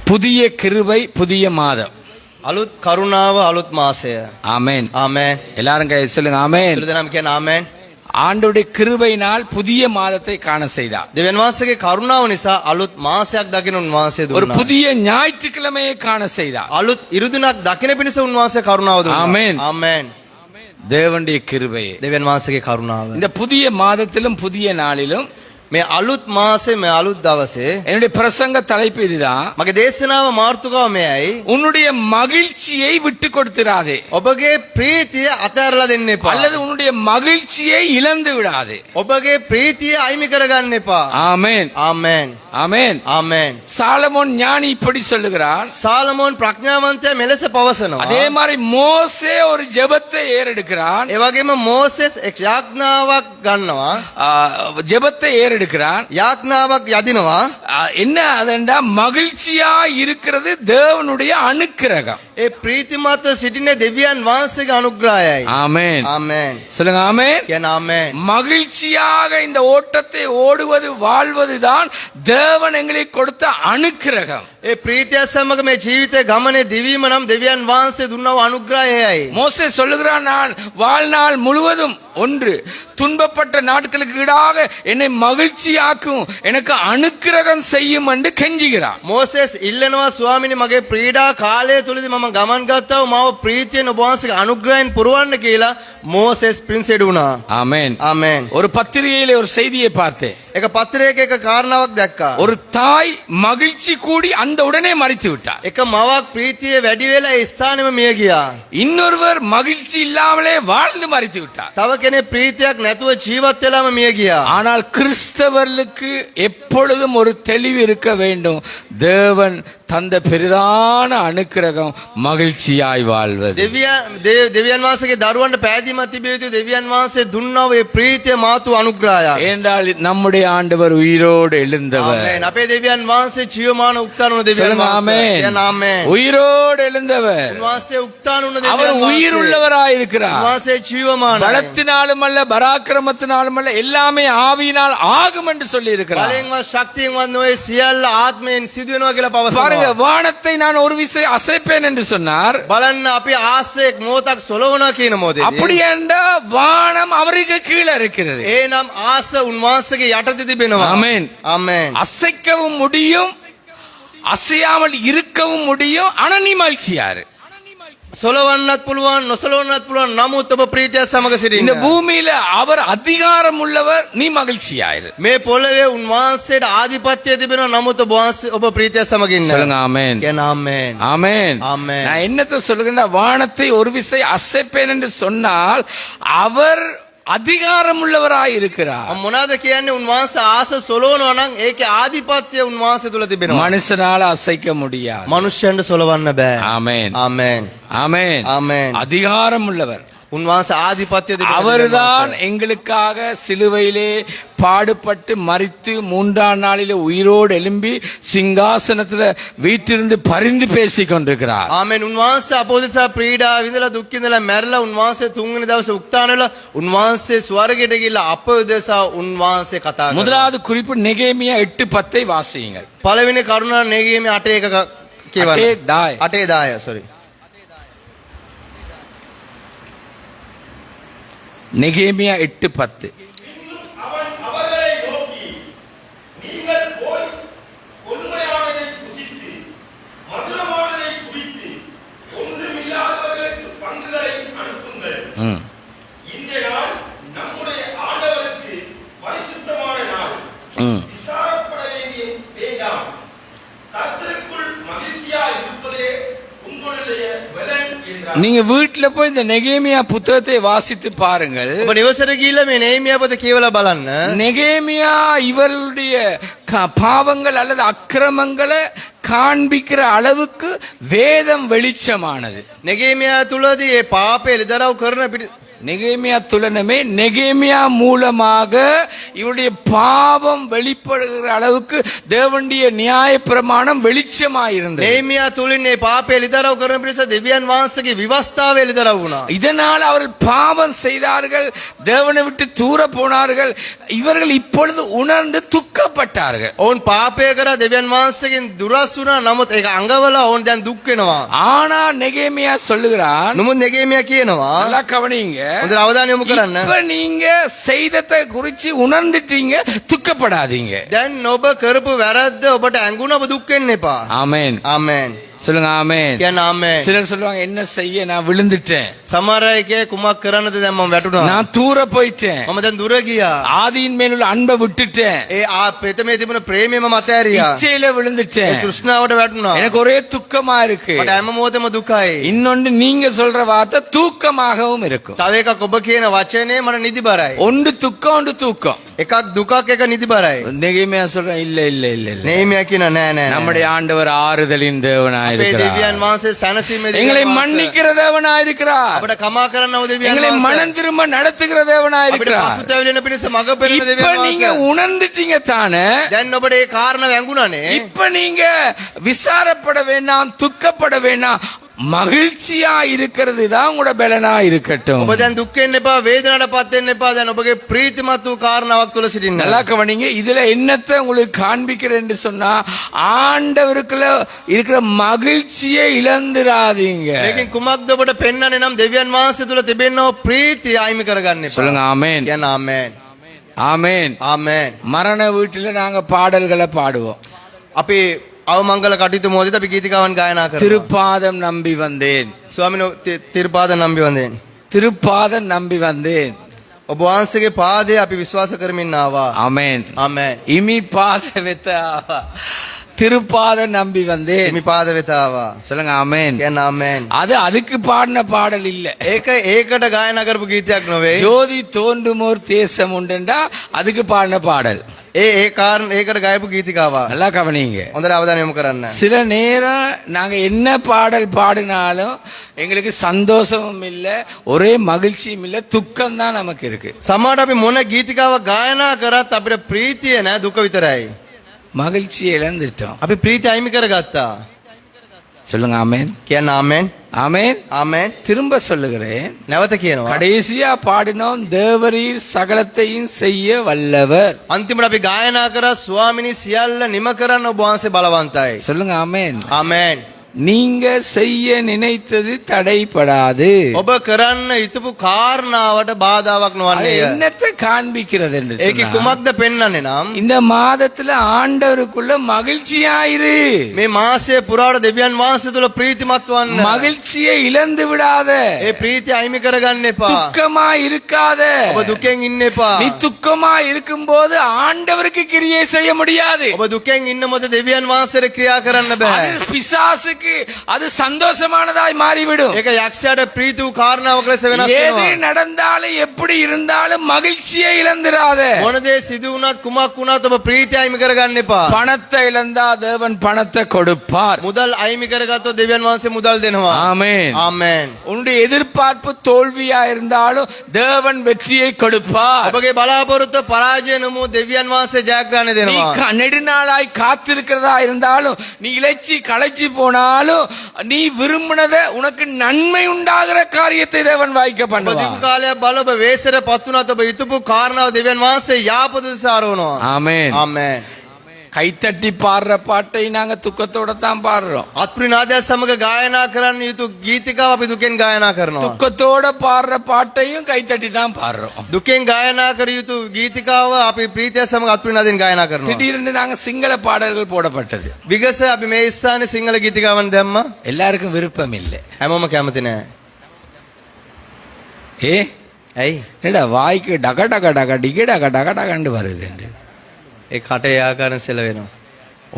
புதிய கிருபை புதிய மாதம். අලුත් කරුණාව අලුත් මාසය. ஆமென். ආමෙන්. எல்லாரும் கை சொல்லுங்க ஆமென். සියලුදෙනාම කියන ආමෙන්. ஆண்டவருடைய கிருபையினால் புதிய மாதத்தை காண செய்தார். දෙවියන් වහන්සේගේ කරුණාව නිසා අලුත් මාසයක් දකින්න උන්වහන්සේ ஒரு දුන්නා. புதிய ஞாயிற்றுக்கிழமையை காண செய்தார். අලුත් ඉරුදිනක් දකින්න පිණිස උන්වහන්සේ කරුණාව දුන්නා. ආමෙන්. ආමෙන්. தேவனுடைய கிருபையே. දෙවියන් වහන්සේගේ කරුණාව. இந்த புதிய மாதத்திலும் புதிய நாளிலும் මේ අලුත් මාසේ මේ අලුත් දවසේ என்னுடைய பிரசங்க தலைப்பு இதுதான். මගේ දේශනාව මාර්තුකාව මෙයයි. உன்னுடைய மகிழ்ச்சியை விட்டு கொடுத்திராதே. ඔබගේ ප්‍රීතිය අතහැරලා දෙන්න එපා. அல்லது உன்னுடைய மகிழ்ச்சியை இழந்து விடாதே. ඔබගේ ප්‍රීතිය අයිමි කරගන්න එපා. ஆமென். ආමෙන්. ஆமென். ආමෙන්. சாலமோன் ஞானி இப்படி சொல்லுகிறார். සාලමෝන් ප්‍රඥාවන්තයා මෙලෙස පවසනවා. அதே மாதிரி மோசே ஒரு ஜெபத்தை ஏறெடுக்கிறான். ඒ වගේම මෝසෙස් එක් යාඥාවක් ගන්නවා. ஜெபத்தை ஏறெடுக்கிறான். යාඥාවක් යදිනවා. என்ன அதெண்டா மகிழ்ச்சியா இருக்கிறது தேவனுடைய அனுக்கிரகம். ඒ ප්‍රීතිමත් සිටින දෙවියන් වහන්සේගේ අනුග්‍රහයයි. ஆமென். ආමෙන්. சொல்லுங்க ஆமென். කියන ආමෙන්. மகிழ்ச்சியாக இந்த ஓட்டத்தை ஓடுவது வாழ்வதுதான் தேவன் எங்களுக்கு கொடுத்த அனுக்கிரகம். ඒ ප්‍රීතිය සමග මේ ජීවිතේ ගමනේ දිවීම නම් දෙවියන් වහන්සේ දුන්නා වූ අනුග්‍රහයයි. மோசே சொல்லுகிறான், நான் வாழ்நாள் முழுவதும் ஒன்று துன்பப்பட்ட நாட்களுக்கு ஈடாக என்னை மகிழ்ச்சியாக்கும் எனக்கு அனுக்கிரகம் செய்யும் என்று கெஞ்சுகிறான். මෝසෙස් ඉල්ලනවා ස්වාමිනේ මගේ ප්‍රීඩා කාලය තුලදී මම ගමන් ගත්තා වූ මාව ප්‍රීතියෙන් ඔබ වහන්සේගේ අනුග්‍රහයෙන් පුරවන්න කියලා මෝසෙස් පින්සෙඩ වුණා. ஆமென். ආමෙන්. ஒரு பத்திரிகையிலே ஒரு செய்தியை பார்த்தேன். එක පත්‍රයක එක කාරණාවක් දැක්කා. ஒரு தாய் மகிழ்ச்சி கூடி அந்த உடனே மரித்து விட்டார். එක මවක් ප්‍රීතිය වැඩි වෙලා ඒ ස්ථානෙම මිය ගියා. இன்னொருவர் மகிழ்ச்சி இல்லாமலே வாழ்ந்து மரித்து விட்டார். තව කෙනෙක් ප්‍රීතියක් නැතුව ජීවත් වෙලාම මිය ගියා. ஆனால் கிறிஸ்தவர்களுக்கு எப்பொழுதும் ஒரு தெளிவு இருக்க வேண்டும். தேவன் தந்த பெரிதான அனுக்கிரகம் மகிழ்ச்சியாய் வாழ்வது. දෙවියන් වහන්සේගේ දරුවන්ට පැහැදීමක් තිබිය යුතු දෙවියන් වහන්සේ දුන්නා වූ ප්‍රීතිය මාතු අනුග්‍රහය. ஏனென்றால் நம்முடைய ஆண்டவர் உயிரோடு எழுந்தவர். ආමෙන්. අපේ දෙවියන් වහන්සේ ජීවමාන උත්තාන වුණ දෙවියන් වහන්සේ. කියන ආමෙන්. உயிரோடு எழுந்தவர். උන්වහන්සේ උත්තාන වුණ දෙවියන් அவர் වහන්සේ. உயிர் உள்ளவராய் இருக்கிறார். උන්වහන්සේ ජීවමානයි. பலத்தினாலும் அல்ல பராக்கிரமத்தினாலும் அல்ல எல்லாமே ஆவியினால் ஆகும் என்று சொல்லி இருக்கிறார். බලෙන්වත් ශක්තියෙන්වත් නොවේ සියල්ල ආත්මයෙන් සිදු වෙනවා කියලා පවසනවා. பாருங்க, வானத்தை நான் ஒரு விசை அசைப்பேன் என்று சொன்னார். බලන්න අපි ආසෙක් මොහොතක් සොලවනවා කියන මොහොතේදී அப்படி என்றா வானம் அவருக்கு கீழே இருக்கிறது. එනම් ආස උන්වහන්සේගේ යටතේ තිබෙනවා. ஆமென். ආමෙන්. அசைக்கவும் முடியும், அசையாமல் இருக்கவும் முடியும். ஆனா நீ மகிழ்ச்சியாரு. සොලවන්නත් පුළුවන් නොසලවන්නත් පුළුවන් නමුත් ඔබ ප්‍රීතිය සමග இந்த සිටින්න. பூமியில அவர் அதிகாரம் உள்ளவர், நீ மகிழ்ச்சியாயிரு. මේ පොළවේ උන්වහන්සේට ආධිපත්‍යය තිබෙනවා නමුත් ඔබ ප්‍රීතිය සමග ඉන්න. சொல்லுங்க ஆமென். කියන ආමෙන්. ஆமென். ஆமென். நான் என்னத்தை சொல்லுகிறேன்னா, வானத்தை ஒரு விசை அசைப்பேன் என்று சொன்னால் அவர் அதிகாரம் உள்ளவராய் இருக்கிறார். මොනවාද කියන්නේ උන්වහන්සේ ආස සොලවනවා නම් ඒකේ ආධිපත්‍යය උන්වහන්සේ තුල තිබෙනවා. மனுஷனால அசைக்க முடியாது. මනුෂ්‍යයන්ට සොලවන්න බෑ. ஆமென். ආමෙන්. ஆமென். ආමෙන්. அதிகாரம் உள்ளவர் උන්වහන්සේ ආධිපත්‍යය තිබෙනවා. அவர்தான் எங்களுக்காக சிலுவையிலே பாடுபட்டு மரித்து மூன்றாம் நாளிலே உயிரோடு எழும்பி சிங்காசனத்துல வீட்டிலிருந்து பரிந்து பேசிக் கொண்டிருக்கிறார். ආමෙන්. උන්වහන්සේ අපෝදිසා ප්‍රීඩා විඳලා දුක් විඳලා මැරලා උන්වහන්සේ තුන්වෙනි දවසේ උත්ථාන වෙලා උන්වහන්සේ ස්වර්ගයට ගිහිල්ලා අප උදෙසා උන්වහන්සේ කතා කරනවා. முதலாவது குறிப்பு நெகேமியா 8:10 வாசியுங்கள். පළවෙනි කරුණ නෙගීමේ 8:1 කියවන්න. 8:10. 8:10 sorry. நெகேமியா 8:10. அவன் அவர்களை நோக்கி, நீங்கள் போய் கொடுமையானதை புசித்து மதுரமானதை குடித்து ஒன்றுமில்லாதவர்களுக்கு பங்குகளை அனுப்புங்கள். இந்த நாள் நம்முடைய ஆண்டவருக்கு பரிசுத்தமான நாள். விசாரப்பட வேண்டாம். கர்த்தருக்குள் மகிழ்ச்சியாய் இருப்பதே உங்களுடைய பலன் என்றார். நீங்க வீட்டுல போய் இந்த நெகேமியா புத்தகத்தை வாசித்து பாருங்கள். ඔබ නිවසට ගිහිල්ලා මේ නේමියා පොත කියවලා බලන්න. நெகேமியா இவருடைய பாவங்கள் அல்லது அக்கிரமங்களை காண்பிக்கிற அளவுக்கு வேதம் வெளிச்சமானது. නෙගීමියා තුලදී මේ පාපය ලිදරව් කරන நெகேமியா துலனமே நெகேமியா மூலமாக இவருடைய பாவம் வெளிப்படுகிற அளவுக்கு தேவனுடைய நியாய பிரமாணம் வெளிச்சமாயிருந்தது. නේමියා තුලින් මේ පාපය එලිදරව් කරන පිරිස දෙවියන් වහන්සේගේ විවස්ථාව එලිදරව් වුණා. இதனால் அவர்கள் பாவம் செய்தார்கள், தேவனை விட்டு தூர போனார்கள். இவர்கள் இப்பொழுது உணர்ந்து துக்கப்பட்டார்கள். ඔවුන් පාපය කරා දෙවියන් වහන්සේගෙන් දුරස් වුණා. නමුත් ඒක අඟවල ඔවුන් දැන් දුක් වෙනවා. ஆனா நெகேமியா சொல்லுகிறான், නමුත් නෙගේමියා කියනවා நல்லா கவனிங்க, හොඳට අවධානය යොමු කරන්න. இப்ப நீங்க செய்ததை குறிச்சு உணர்ந்துட்டீங்க, துக்கப்படாதீங்க. දැන් ඔබ කරපු වැරද්ද ඔබට ඇඟුණ ඔබ දුක් වෙන්න එපා. ஆமென். ආමෙන්. சொல்லுங்க ஆமென். කියන්න ආමෙන්. சிலர் சொல்லுவாங்க, என்ன செய்ய, நான் விழுந்துட்டேன், සමහර අය කියේ කුමක් කරන්නද දැන් මම වැටුණා. நான் தூர போயிட்டேன், මම දැන් දුර ගියා. ஆதியின் மேலுள்ள அன்பை விட்டுட்டேன், ඒ පෙතමේ තිබුණ ප්‍රේමය මම අතෑරියා. இச்சையில விழுந்துட்டேன், ඒ තෘෂ්ණාවට වැටුණා. எனக்கு ஒரே துக்கமா இருக்கு. මට හැම මොහොතෙම දුකයි. இன்னொன்று நீங்க சொல்ற வார்த்தை தூக்கமாகவும் இருக்கும். තව එකක් ඔබ කියන වචනේ මට නිදිබරයි. ஒன்று துக்கம், ஒன்று தூக்கம். එකක් දුකක් එක නිදිබරයි. நெகேமியா சொல்றேன், இல்ல இல்ல இல்ல இல்ல, නේමියා කියන නෑ නෑ. நம்முடைய ஆண்டவர் ஆறுதலின் අපේ தேவனாயிருக்கிறார், දෙවියන් වහන්සේ සැනසීමේ எங்களை දෙවියන් වහන්සේ. மன்னிக்கிற தேவனாயிருக்கிறார், අපට කමා කරන්නව දෙවියන් எங்களை වහන්සේ. மனம் திரும்ப நடத்துகிற අපිට தேவனாயிருக்கிறார். පසුතැවිලෙන පිණිස මඟ පෙරෙන இப்ப දෙවියන් நீங்க වහන්සේ. உணர்ந்துட்டீங்க தானே, දැන් ඔබට ඒ කාරණා වැඟුණානේ. இப்ப நீங்க விசாரப்பட வேண்டாம், துக்கப்பட வேண்டாம், மகிழ்ச்சியா இருக்கிறது தான் உங்களோட பலனா இருக்கட்டும். ඔබ දැන් දුක් වෙන්න එපා, වේදනාවටපත් වෙන්න එපා. දැන් ඔබගේ ප්‍රීතිමත් වූ කාරණාවක් තුල සිටින්න. நல்லா கவனிங்க, இதுல என்னத்தை உங்களுக்கு காண்பிக்கிறேன்னு சொன்னா, ஆண்டவருக்குள்ள இருக்கிற மகிழ்ச்சியை இழந்துராதீங்க. මේකෙන් කුමක්ද ඔබට පෙන්වන්නේ නම් දෙවියන් වහන්සේ තුල තිබෙනව ප්‍රීතිය අයිමි කරගන්න එපා. சொல்லுங்க ஆமென். කියන්න ආමෙන්. ஆமென். ආමෙන්. மரண வீட்டுல நாங்க பாடல்களை பாடுவோம். අපි අවමංගල කටයුතු මොහොතේ අපි ගීතිකාවන් ගායනා කරනවා. திருப்பாதம் நம்பி வந்தேன், ස්වාමීන් වහන්සේ තිරුපාද නම්බි වන්දෙන්. திருப்பாதம் நம்பி வந்தேன். ඔබ වහන්සේගේ පාදයේ අපි විශ්වාස කරමින් ආවා. ஆமென். ආමෙන්. இமி பாத வெத்த திருப்பாதம் நம்பி வந்தேன். මේ පාද වෙත ආවා. சொல்லுங்க ஆமென். කියන්න ආමෙන්. அது அதுக்கு பாடின பாடல் இல்ல. ඒකට ගායනා කරපු ගීතයක් නොවේ. ஜோதி தோன்றுமோர் தேசம் உண்டுண்டா அதுக்கு பாடின பாடல். ඒකට ගායපු ගීතිකාවක්. நல்லா கவனிங்க. හොඳට අවධානය යොමු කරන්න. சில நேரம் நாங்க என்ன பாடல் பாடினாலும் எங்களுக்கு சந்தோஷமும் இல்ல, ஒரே மகிழ்ச்சியும் இல்ல, துக்கம் தான் நமக்கு இருக்கு. සමහරට අපි මොන ගීතිකාවක් ගායනා කරත් අපිට ප්‍රීතිය නෑ, දුක විතරයි. மகிழ்ச்சியை இழந்துட்டோம். අපි ප්‍රීතිය අයිමි කරගත්තා. சொல்லுங்க ஆமென். කියන්න ආමෙන්. ஆமென். ආමෙන්. திரும்ப சொல்லுகிறேன், නැවත කියනවා. கடைசியா பாடினோம், தேவரீர் சகலத்தையும் செய்ய வல்லவர். අන්තිමට අපි ගායනා කරා ස්වාමිනී සියල්ල නිම කරන්න ඔබ වහන්සේ බලවන්තයි. சொல்லுங்க ஆமென். ආමෙන්. நீங்க செய்ய நினைத்தது தடைப்படாது. ඔබ කරන්න හිතපු කාරණාවට බාධාවක් அது නොවන්නේය. என்னத்தை காண்பிக்கிறது என்று ඒකේ சொன்னா, කුමක්ද පෙන්වන්නේ නම් இந்த மாதத்துல ஆண்டவருக்குள்ள மகிழ்ச்சியாயிரு. මේ මාසයේ පුරාවට දෙවියන් වහන්සේ තුල ප්‍රීතිමත් වන්න. மகிழ்ச்சியை இழந்து விடாத, ඒ ප්‍රීතිය අයිමි කරගන්න එපා. துக்கமா இருக்காத. ඔබ දුකෙන් ඉන්න එපා. நீ துக்கமா இருக்கும்போது ஆண்டவருக்கு கிரியை செய்ய முடியாது. ඔබ දුකෙන් ඉන්න මොකද දෙවියන් වහන්සේට ක්‍රියා කරන්න බෑ. அது பிசாசுக்கு அது சந்தோஷமானதாய் மாறிவிடும். ඒක යක්ෂයාට ප්‍රීති වූ කාරණාවක් ලෙස වෙනස් எது වෙනවා. நடந்தாலும் எப்படி இருந்தாலும் மகிழ்ச்சியை இழந்துராத. මොන දේ සිදු වුණත් කුමක් වුණත් ඔබ ප්‍රීතිය අයිමි කරගන්න එපා. பணத்தை இழந்தா தேவன் பணத்தை கொடுப்பார். මුදල් අයිමි කරගත්තොත් දෙවියන් වහන්සේ මුදල් දෙනවා. ஆமென். ආමෙන්. உன்னுடைய எதிர்பார்ப்பு தோல்வியா இருந்தாலும் தேவன் வெற்றியை கொடுப்பார். ඔබගේ බලාපොරොත්තු පරාජය නොමු දෙවියන් වහන්සේ ජයග්‍රහණය நீ දෙනවා. நெடுநாளாய் காத்திருக்கிறதா இருந்தாலும், நீ இளைச்சி களைச்சி போனாலும், நீ விரும்பினதை உனக்கு நன்மை உண்டாகிற காரியத்தை தேவன் வாய்க்க ඔබ பண்ணுவார். දීර්ඝ කාලයක් බල ඔබ වේසර පත් වුණත් ඔබ හිතපු කාරණාව දෙවියන් වහන්සේ යාපත දිසාරවනවා. ஆமென். ආමෙන්. கைத்தட்டி பாடுற பாட்டை நாங்க துக்கத்தோட தான் பாடுறோம். අත්ප්‍රිනාදය සමග ගායනා කරන්න යුතු ගීතිකාව අපි දුකෙන් ගායනා කරනවා. துக்கத்தோட பாடுற பாட்டையும் கைத்தட்டி தான் பாடுறோம். දුකෙන් ගායනා කර යුතු ගීතිකාව අපි ප්‍රීතිය සමග අත්ප්‍රිනාදයෙන් ගායනා කරනවා. திடீர்னு நாங்க சிங்கள பாடல்கள் போடப்பட்டது. විගස අපි මේ ස්ථානේ සිංහල ගීතිකාවන් දැම්මා. எல்லாருக்கும் விருப்பம் இல்லை. හැමෝම කැමති නෑ. ஏ ඇයි? என்னடா வாய்க்கு டக டக டக டிக டக டக டகண்டு வருது. ඒ කටේ ආකාරයෙන් සෙල වෙනවා.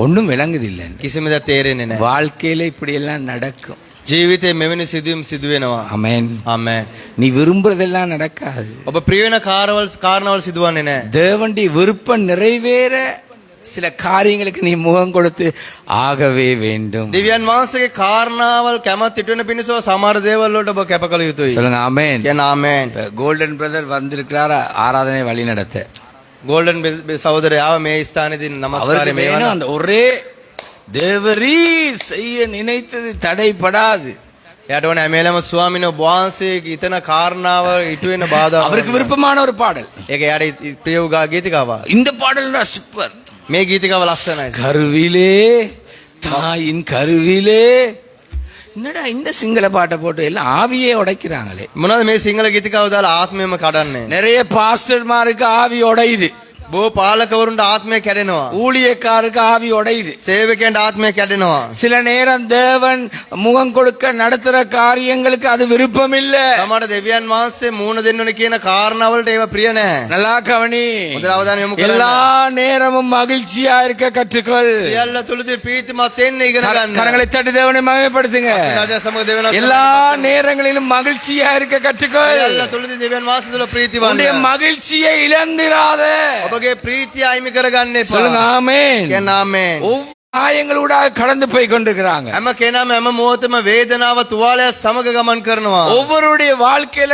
ஒன்னும் விளங்குது இல்லை. කිසිම දෙයක් තේරෙන්නේ නෑ. வாழ்க்கையில இப்படி எல்லாம் நடக்கும். ජීවිතේ මෙවැනි සිදුවීම් සිදු වෙනවා. ஆமென். ආමෙන්. நீ விரும்புறதெல்லாம் நடக்காது. ඔබ ප්‍රිය වෙන කාරණාවල් සිදුවන්නේ නෑ. தேவனுடைய விருப்பம் நிறைவேற சில காரியங்களுக்கு நீ முகம் கொடுத்து ஆகவே வேண்டும். දෙවියන් වහන්සේගේ කාරණාවල් කැමැත් ඉටු වෙන පිණිස සමහර දේවල් වලට ඔබ කැප කළ යුතුයි. சொல்லுங்க ஆமென். කියන ආමේන්. கோல்டன் பிரதர் வந்திருக்கிறார் ஆராதனை வழி நடத்த. ගෝල්ඩන් සහෝදරයාව මේ ස්ථානයේදී নমස්කාරය அவருக்கு මේවන. வேணும் அந்த ஒரே தேவரீர் செய்ய நினைத்தது தடைபடாது. එයාට ඕන හැමෙලම ස්වාමීන් වහන්සේගේ ඉතන කාරණාව ඉටු වෙන බාධා. அவருக்கு விருப்பமான ஒரு பாடல். ඒක එයාට ප්‍රිය වූ ගීතිකාවක්. இந்த பாடல் தான் சூப்பர். මේ ගීතිකාව ලස්සනයි. கருவிலே தாயின் கருவிலே. என்னடா இந்த சிங்கள பாட்டை போட்டு எல்லாம் ஆவியே உடைக்கிறாங்களே. මොනවද මේ සිංහල ගීතිකාව දාලා ආත්මයම කඩන්නේ? நிறைய பாஸ்டர்மாருக்கு ஆவி உடையுது. බොහෝ පාලකවරුන්ට ආත්මය කැඩෙනවා. ஊழியக்காருக்கு ஆவி உடையுது. සේවකයන්ට ආත්මය කැඩෙනවා. சில நேரம் தேவன் முகம் கொடுக்க நடத்துற காரியங்களுக்கு அது விருப்பம் இல்ல. සමහර දෙවියන් වහන්සේ මූණ දෙන්න ඕනේ කියන කාරණාවලට ඒව ප්‍රිය නැහැ. நல்லா கவனி. හොඳට අවධානය යොමු කරන්න. எல்லா நேரமும் மகிழ்ச்சியா இருக்க கற்றுக்கொள். සියල්ල තුලදී ප්‍රීතිමත් වෙන්න ඉගෙන ගන්න. கரங்களை தட்டி தேவனை மகிமைப்படுத்துங்க. රාජා සමග දෙවියන් எல்லா நேரங்களிலும் மகிழ்ச்சியா இருக்க கற்றுக்கொள். සියල්ල තුලදී දෙවියන් වහන්සේ තුල ප්‍රීතිවන්ත. உன்னுடைய மகிழ்ச்சியை இழந்திராத. ඔබගේ ප්‍රීතිය අයිමි කරගන්න එපා. சொல்லுங்க ஆமென். කියන ආමේන්. காயங்களூடாக கடந்து போய் கொண்டிருக்கிறாங்க. හැම කෙනාම හැම මොහොතම වේදනාව තුවාලය සමග ගමන් කරනවා. ஒவ்வொருடைய வாழ்க்கையில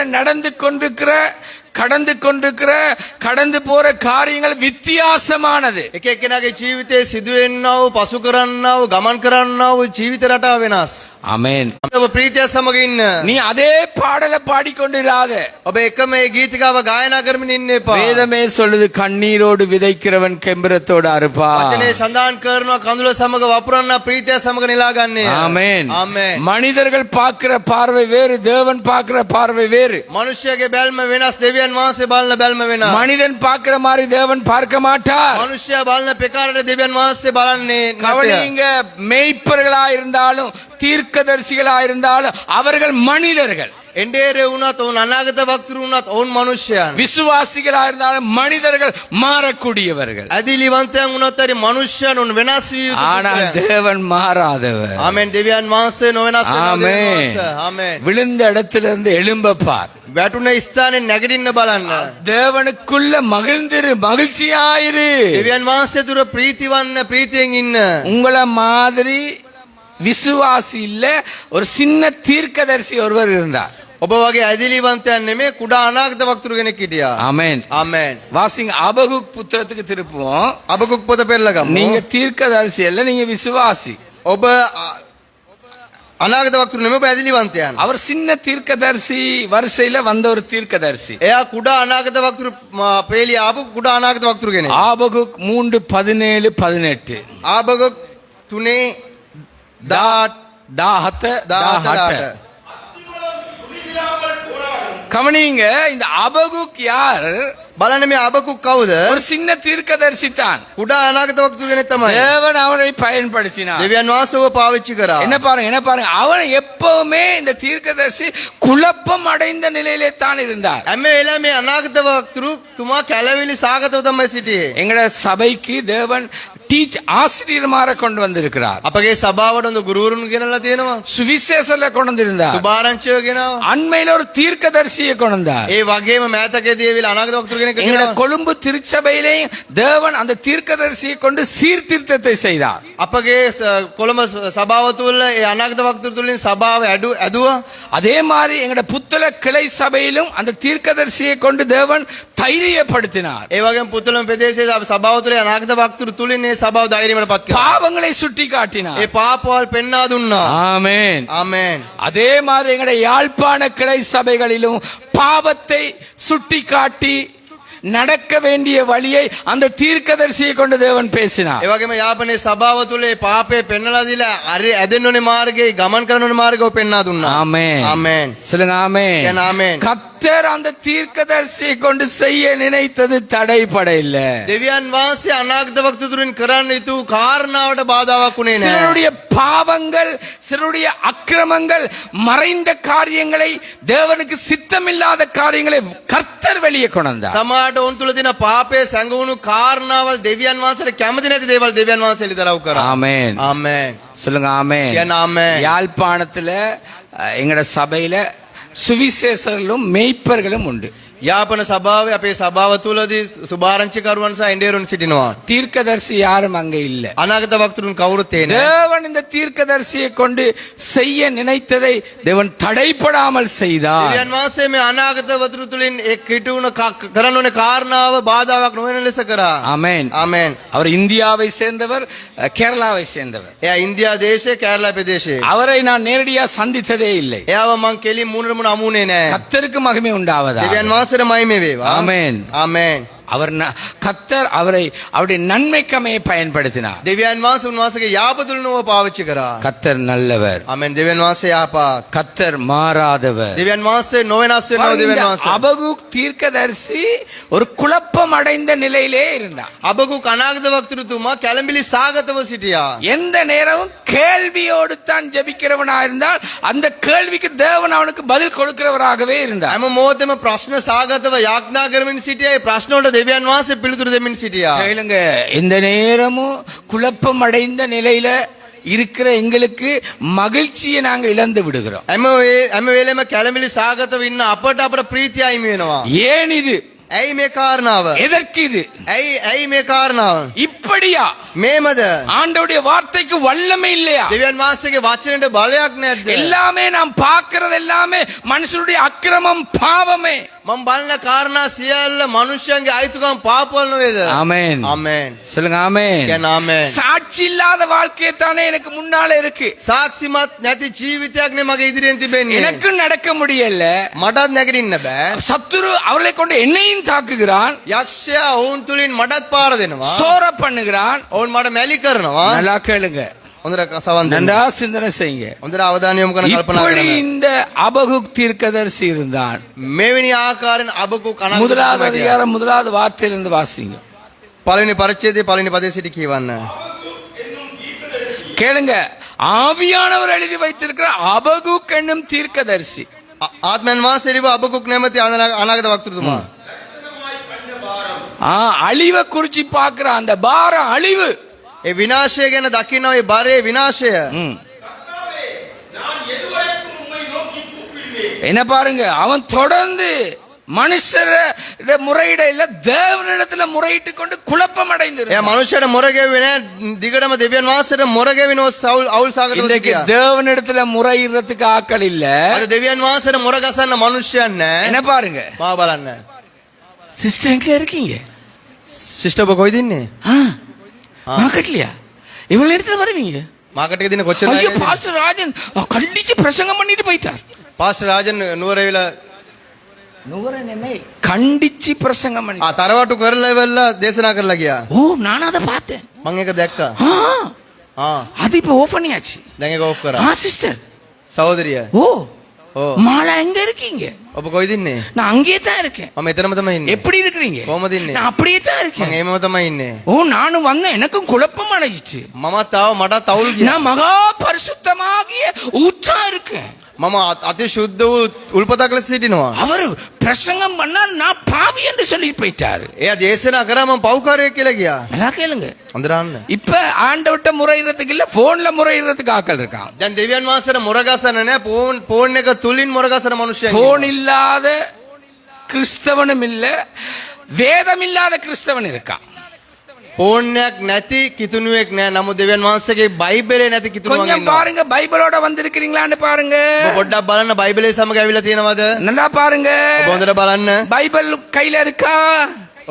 கடந்து போற காரியங்கள் வித்தியாசமானது. එක එක්කෙනාගේ ජීවිතේ සිදුවෙන්නා වූ පසු කරන්නා වූ ගමන් කරන්නා වූ ජීවිත රටාව වෙනස්. ஆமென். ඔබ ප්‍රීතිය සමග ඉන්න. நீ அதே பாடலை பாடிக்கொண்டிராத. ඔබ එකම මේ ගීතිකාව ගායනා කරමින් ඉන්න එපා. வேதமே சொல்லுது கண்ணீரோடு விதைக்கிறவன் கெம்பரத்தோடு அறுப்பான். වචනේ සඳහන් කරනවා කඳුල සමග වපුරන්න ප්‍රීතිය සමග නෙලා ගන්නේ. ஆமென். ආමේන්. மனிதர்கள் பார்க்கிற பார்வை வேறு, தேவன் பார்க்கிற பார்வை வேறு. මනුෂ්‍යගේ බැල්ම වෙනස්, දෙවියන් වහන්සේ බලන බැල්ම වෙනස්. மனிதன் பார்க்கிற மாதிரி தேவன் பார்க்க மாட்டார். මනුෂ්‍යයා බලන ප්‍රකාරයට දෙවියන් වහන්සේ බලන්නේ නැත. கவனிங்க, மேய்ப்பர்களா இருந்தாலும் தீர்க்கதரிசிகளா இருந்தாலும் அவர்கள் மனிதர்கள். එඬේරේ වුණත් ඔවුන් අනාගත වක්තරු වුණත් ඔවුන් මනුෂ්‍යයන්. விசுவாசிகளா இருந்தாலும் மனிதர்கள் மாறக்கூடியவர்கள். අදිලිවන්තයන් වුණත් හරි මනුෂ්‍යයන් උන් වෙනස් විය යුතු. ஆனால் தேவன் மாறாதவர். ආමෙන්. දෙවියන් වහන්සේ නොවෙනස් වෙන ආමෙන්. දෙවියන් වහන්සේ. ආමෙන්. விழுந்த இடத்திலிருந்து எழும்ப பார். වැටුණ ස්ථානේ නැගිටින්න බලන්න. தேவனுக்குள்ள மகிழ்ந்திரு, மகிழ்ச்சியாயிரு. දෙවියන් වහන්සේ තුර ප්‍රීතිවන්න, ප්‍රීතියෙන් ඉන්න. உங்கள மாதிரி விசுவாசி இல்ல, ஒரு சின்ன தீர்க்கதரிசி ஒருவர் இருந்தார். ඔබ වගේ ඇදිලිවන්තයන් නෙමේ, කුඩා අනාගත වක්තරු කෙනෙක් හිටියා. ஆமென். ආමෙන්. வாசிங்க, ஆபகுக் புத்தகத்துக்கு திருப்புவோம். අබකුක් පොත පෙරලා ගමු. நீங்க தீர்க்கதரிசி அல்ல, நீங்க விசுவாசி. ඔබ අනාගත වක්තරු නෙමේ, ඔබ ඇදිලිවන්තයන්. அவர் சின்ன தீர்க்கதரிசி வரிசையில வந்த ஒரு தீர்க்கதரிசி. එයා කුඩා අනාගත වක්තරු පේලිය ආපු කුඩා අනාගත වක්තරු කෙනෙක්. ஆபகுக் 3:17-18. ආබකුක් 3:17. கவனிங்க, இந்த அபகுக் யார்? බලන්න මේ අබකුක් කවුද? ஒரு சின்ன தீர்க்கதரிசி தான். කුඩා අනාගත වක්තරු කෙනෙක් තමයි. தேவன் அவனை பயன்படுத்தினார். දෙවියන් වහන්සේව පාවිච්චි කරා. என்ன பாருங்க, அவன் எப்பவுமே இந்த தீர்க்கதரிசி குழப்பம் அடைந்த நிலையிலே தான் இருந்தார். හැම වෙලාවෙම මේ අනාගත වක්තරු තුමා කැළවිලි සාගතව තමයි සිටියේ. எங்கட சபைக்கு தேவன் ஆசிரியர்மார கொண்டு வந்திருக்கிறார். අපගේ සභාවට හොඳ ගුරුවරුන් ගෙනලා තියෙනවා. சுவிசேஷல கொண்டு வந்திருந்தார். සුභාරංචිව ගෙනාවා. அண்மையில ஒரு தீர்க்கதரிசியை கொண்டு வந்தார். ඒ වගේම මෑතකදී ඒවිල අනාගත වක්තරු කෙනෙක් எங்கட ගෙනාවා. கொழும்பு திருச்சபையிலேயும் தேவன் அந்த தீர்க்கதரிசியை கொண்டு சீர்திருத்தத்தை செய்தார். අපගේ කොළඹ සභාව තුළ ඒ අනාගත වක්තරු තුලින් සභාව ඇදුවා. அதே மாதிரி எங்கட புத்தள கிளை சபையிலும் அந்த தீர்க்கதரிசியை கொண்டு தேவன் தைரியப்படுத்தினார். ඒ වගේම පුත්තලම ප්‍රදේශයේ සභාව තුළ අනාගත වක්තරු තුලින් මේ සභාව ධෛර්යයට පත් කළා. பாவங்களை சுட்டி காட்டினார். ඒ පාපවල් පෙන්වා දුන්නා. ஆமென். ආමෙන්. அதே மாதிரி எங்கட யாழ்ப்பாண கிளை சபைகளிலும் பாவத்தை சுட்டி காட்டி நடக்க வேண்டிய வழியை அந்த தீர்க்கதரிசியை கொண்டு தேவன் பேசினார். ඒ වගේම යාපනයේ සභාව තුළ ඒ පාපේ පෙන්වලා දීලා අර ඇදෙන්න ඕනේ මාර්ගයේ ගමන් කරන ඕනේ මාර්ගව පෙන්වා දුන්නා. ஆமென். ආමෙන්. சொல்லுங்க ஆமென். කියන ආමෙන්. கர்த்தர் அந்த தீர்க்கதரிசியை கொண்டு செய்ய நினைத்தது தடைபட இல்ல. දෙවියන් වහන්සේ අනාගත වක්තරු තුලින් කරන්න යුතු කාරණාවට බාධාවක් උනේ නැහැ. சிலருடைய பாவங்கள், சிலருடைய அக்கிரமங்கள், மறைந்த காரியங்களை, தேவனுக்கு சித்தமில்லாத காரியங்களை கர்த்தர் வெளியே கொண்டு வந்தார். සමාජ ඔවුන් තුළ තියෙන පාපයේ සැඟවුණු කාරණාවල් දෙවියන් වහන්සේට කැමති නැති දේවල් දෙවියන් වහන්සේ එළිදරව් කරා. ஆமென். ආමෙන්. சொல்லுங்க ஆமென். කියන ආමෙන්. யாழ்ப்பாணத்துல எங்கட சபையில சுவிசேஷர்களும் மேய்ப்பர்களும் உண்டு. යාපන සභාවේ අපේ සභාව තුලදී සුභාරංචිකරුවන් සහ එඬේරුවන් සිටිනවා. தீர்க்கதரிசி யாரும் அங்க இல்ல. අනාගත වක්තරුන් කවුරුත් ඒ නැහැ. தேவன் இந்த தீர்க்கதரிசியை கொண்டு செய்ய நினைத்ததை தேவன் தடைப்படாமல் செய்தார். දෙවියන් වහන්සේ මේ අනාගත වතුරු තුලින් ඒ කිටුණ කරන්න ඕනේ කාරණාව බාධාවක් නොවන ලෙස කරා. ஆமென். ආමෙන්. அவர் இந்தியாவை சேர்ந்தவர், கேரளாவை சேர்ந்தவர். එයා ඉන්දියා දේශේ කේරළා ප්‍රදේශයේ. அவரை நான் நேரடியா சந்தித்ததே இல்லை. එයාව මං කෙලින් මුණට මුණ අමුනේ නැහැ. கர்த்தருக்கு மகிமை உண்டாவதா. දෙවියන් වහන්සේට මහිමේ වේවා. ஆமென். ආමෙන්. அவர் கர்த்தர் அவரை அவருடைய நன்மைக்கமே பயன்படுத்தினார். දෙවියන් වහන්සේ උන්වහන්සේගේ යාපතුලනව පාවිච්චි කරා. கர்த்தர் நல்லவர். ආමෙන්. දෙවියන් වහන්සේ යහපත්. கர்த்தர் மாறாதவர். දෙවියන් වහන්සේ නොවෙනස් වෙනව දෙවියන් වහන්සේ. அபகுக் தீர்க்கதரிசி ஒரு குழப்பம் அடைந்த நிலையிலே இருந்தார். අබගුක් අනාගත වක්තරුතුමා කැළඹිලි සාගතව සිටියා. எந்த நேரமும் கேள்வியோடு தான் ஜெபிக்கிறவனா இருந்தால் அந்த கேள்விக்கு தேவன் அவனுக்கு பதில் கொடுக்கிறவராகவே இருந்தார். හැම මොහොතේම ප්‍රශ්න සාගතව යාඥා කරමින් සිටියා. ඒ ප්‍රශ්න වලට දෙවියන් වහන්සේ පිළිතුරු දෙමින් සිටියා. கேளுங்க, இந்த நேரமும் குழப்பம் அடைந்த நிலையில இருக்கிற எங்களுக்கு மகிழ்ச்சியை நாங்க இழந்து விடுகிறோம். හැම වෙලෙම කැළඹිලි සාගතව ඉන්න අපට ප්‍රීතිය අයිමි වෙනවා. ஏன் இது? ඇයි මේ කාරණාව? எதற்கு இது? ඇයි මේ කාරණාව? இப்படியா? මේමද? ஆண்டவருடைய வார்த்தைக்கு வல்லமை இல்லையா? දෙවියන් වහන්සේගේ වචනයට බලයක් නැද්ද? எல்லாமே நாம் பார்க்கிறது எல்லாமே மனுஷனுடைய அக்கிரமம் பாவமே. මම බලන කාරණා සියල්ල මනුෂ්‍යයන්ගේ අයිතුකම් පාපවල නෙවෙද? ஆமென். ආමෙන්. சொல்லுங்க ஆமென். කියන ආමෙන්. சாட்சி இல்லாத வாழ்க்கை தானே எனக்கு முன்னால இருக்கு. සාක්ෂිමත් නැති ජීවිතයක් නේ මගේ ඉදිරියෙන් තිබෙන්නේ. எனக்கு நடக்க முடியல. මටත් නැගිටින්න බෑ. சத்துரு அவர்களை கொண்டு என்னையும் தாக்குகிறான். යක්ෂයා ඔවුන් තුලින් මටත් පාර දෙනවා. சோர பண்ணுகிறான். ඔවුන් මට මැලි කරනවා. நல்லா கேளுங்க, හොඳට සවන් දෙන්න. நன்றா சிந்தனை செய்யுங்க. හොඳට අවධානය යොමු කරන කල්පනා இப்படி කරන්න. இந்த அபகுக் தீர்க்கதரிசி இருந்தான். මෙවැනි ආකාරයෙන් අබකුක් අනාගත முதலாவது அதிகாரம் முதலாவது வார்த்தையிலிருந்து வாசிங்க. පළවෙනි පරිච්ඡේදයේ පළවෙනි පදයේ සිට කියවන්න. கேளுங்க, ஆவியானவர் எழுதி வைத்திருக்கிற அபகுக் என்னும் தீர்க்கதரிசி ආත්මයන් වහන්සේ ලිව අබකුක් නැමැති අනාගත වක්තෘතුමා. அழிவை குறிச்சு பார்க்கிற அந்த பாரம் அழிவு. ඒ විනාශය ගැන දකින්න ඒ බරේ විනාශය. நான் எதுவரைக்கும் உம்மை நோக்கி கூப்பிடுவேன். என்ன பாருங்க, அவன் தொடர்ந்து மனுஷர முறையிட இல்ல தேவனிடத்துல முறையிட்டு கொண்டு குழப்பம் அடைந்து එයා මනුෂ්‍යයට මොර ගෙව්වේ නෑ. දිගටම දෙවියන් වහන්සේට මොර ගෙවිනෝ අවුල් සාගතව இன்றைக்கு සිටියා. தேவனிடத்துல முறையிடுறதுக்கு ஆக்கள் இல்ல. අද දෙවියන් වහන්සේට මොර ගසන්න මනුෂ්‍යයන් නෑ. என்ன பாருங்க, මාව බලන්න. சிஸ்டர் எங்க இருக்கீங்க? සිස්ටර් ඔබ කොයිද ඉන්නේ? மார்க்கெட்லயா? இவ்வளவு நேரத்துல வருவீங்க? මාකට් එකේ දින කොච්චර ஐயோ, ණයද? பாஸ்டர் ராஜன் கண்டிச்சு பிரசங்கம் பண்ணிட்டு போயிட்டார். පාස්ටර් රාජන් නුවරවිල நுவரனமே கண்டிச்சு பிரசங்கம் பண்ணி. තරවටු කරලා ඉවරලා දේශනා කරලා ගියා. ஓ, நானும் அதை பார்த்தேன். මම ඒක දැක්කා. அது இப்ப ஓபன் பண்ணியாச்சு. දැන් ඒක ඔෆ් කරා. சிஸ்டர். සහෝදරිය. ஓ, ඕ. மாலா எங்க இருக்கீங்க? ඔබ කොයිද ඉන්නේ? நான் அங்கேயே தான் இருக்கேன். මම එතනම තමයි ඉන්නේ. எப்படி இருக்கிறீங்க? කොහමද ඉන්නේ? நான் அப்படியே தான் මම இருக்கேன். එහෙමම තමයි ඉන්නේ. ஓ, நானும் வந்தேன், எனக்கும் குழப்பம் அடைஞ்சிச்சு. මමත් ආව මටත් අවුල් ගියා. நான் மகா பரிசுத்தமாகிய ஊற்றா இருக்கேன். මම අති ශුද්ධ වූ උල්පතක් ලෙස සිටිනවා. அவர் பிரசங்கம் பண்ணால் நான் பாவி என்று சொல்லி போயிட்டாரு. එයා දේශනා කරා මම පව්කාරයෙක් කියලා ගියා. நல்லா கேளுங்க, අඳුරන්න. இப்ப ஆண்டவட்ட முறையிடறதுக்கு இல்ல, போன்ல முறையிடறதுக்கு ஆக்கள் இருக்கான். දැන් දෙවියන් වහන්සේට මොර ගසන්න නෑ. ෆෝන් එක තුලින් මොර ගසන මනුෂ්‍යයන්. போன் இல்லாத கிறிஸ்தவனும் இல்ல, வேதம் இல்லாத கிறிஸ்தவன் இருக்கான். ෆෝන්යක් නැති කිතුණුවෙක් නෑ. නමුත් දෙවියන් වහන්සේගේ බයිබලේ නැති කිතුණුවක් கொஞ்சம் ඉන්නවා. பாருங்க, பைபிளோட வந்திருக்கிறீங்களான்னு பாருங்க. ඔබ පොඩ්ඩක් බලන්න බයිබලේ සමග ඇවිල්ලා තියෙනවද? நல்லா பாருங்க, ඔබ හොඳට බලන්න. பைபிள் கையில இருக்கா?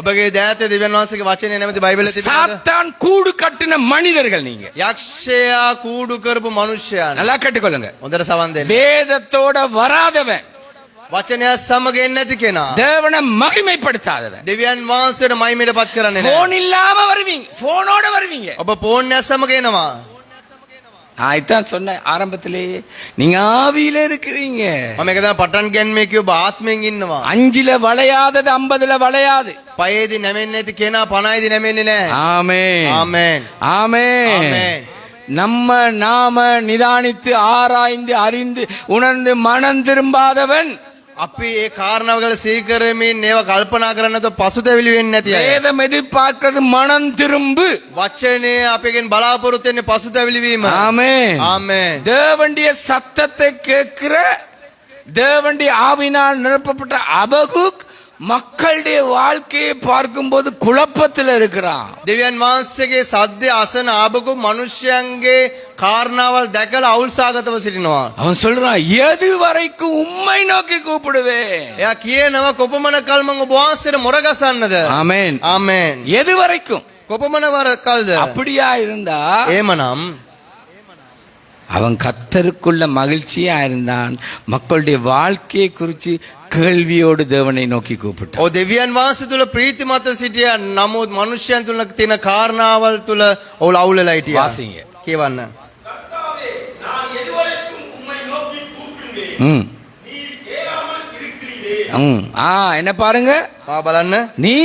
ඔබගේ දෑතේ දෙවියන් වහන්සේගේ වචනේ නැමැති බයිබලේ තිබෙනවද? சாத்தான் கூடு கட்டின மனிதர்கள் நீங்க. යක්ෂයා කූඩු කරපු මනුෂ්‍යයන්. நல்லா கேட்டுக்கொள்ளுங்க, හොඳට සවන් දෙන්න. வேதத்தோட வராதவன், වචනය සමග එන්නේ නැති කෙනා. தேவனை மகிமைப்படுத்தாதவன். දෙවියන් වහන්සේට මහිමයටපත් කරන්නේ නැහැ. போன் இல்லாம வருவீங்க, போனோட வருவீங்க. ඔබ ෆෝන් එක සමග එනවා. நான் இதான் சொன்னேன் ஆரம்பத்திலேயே, நீங்க ஆவியில இருக்கிறீங்க. මම ඒක තමයි පටන් ගැන්මේ කිව්ව ඔබ ආත්මයෙන් ඉන්නවා. 5ல வளையாதது 50ல வளையாது. පයේදී නැමෙන්නේ නැති කෙනා 50යිදී නැමෙන්නේ නැහැ. ஆமென். ආමෙන්. ஆமென். ஆமென். நாம நிதானித்து ஆராய்ந்து அறிந்து உணர்ந்து மனம் திரும்பாதவன் අපි ඒ කාරණාවල සීකරමින් ඒව කල්පනා කරන්නේ නැතුව පසුතැවිලි වෙන්නේ නැති අය. வேதம் எதிர்பார்க்கிறது மனம் திரும்பு. වචනේ අපගෙන් බලාපොරොත්තු වෙන්නේ පසුතැවිලි වීම. ஆமென். ආමෙන්. தேவனுடைய சத்தத்தை கேட்கிற தேவனுடைய ஆவினால் நிரப்பப்பட்ட அபகுக் மக்களுடைய வாழ்க்கையை பார்க்கும்போது குழப்பத்தில் இருக்கிறான். දෙවියන් වහන්සේගේ සද්දය අසන ආබකු මනුෂ්‍යයන්ගේ කාරණාවල් දැකලා අවුල්සාගතව සිටිනවා. அவன் சொல்றான், எது வரைக்கும் உம்மை நோக்கி கூப்பிடுவேன். එයා කියනවා කොපමණ කල් මම ඔබ වහන්සේට මොර ගසන්නද? ஆமென். ආමේන්. எது வரைக்கும்? කොපමණ වර කල්ද? அப்படியா இருந்தா එහෙමනම් அவன் கர்த்தருக்குள்ள மகிழ்ச்சியா இருந்தான். மக்களுடைய வாழ்க்கையை குறித்து கேள்வியோடு தேவனை நோக்கி கூப்பிட்டான். ඔව් දෙවියන් වහන්සේ තුල ප්‍රීතිමත් සිටියා. නමුත් මනුෂ්‍යයන් තුල තියෙන කාරණාවල් තුල ඔවුල් අවුල් වෙලා හිටියා. வாசிங்க. කියවන්න. கர்த்தாவே, நான் எதுவரைக்கும் உம்மை நோக்கி கூப்பிடுவேன்? ம் நீர் கேளாமல் இருக்கிறீரே. ம். என்ன பாருங்க, ආ බලන්න. நீ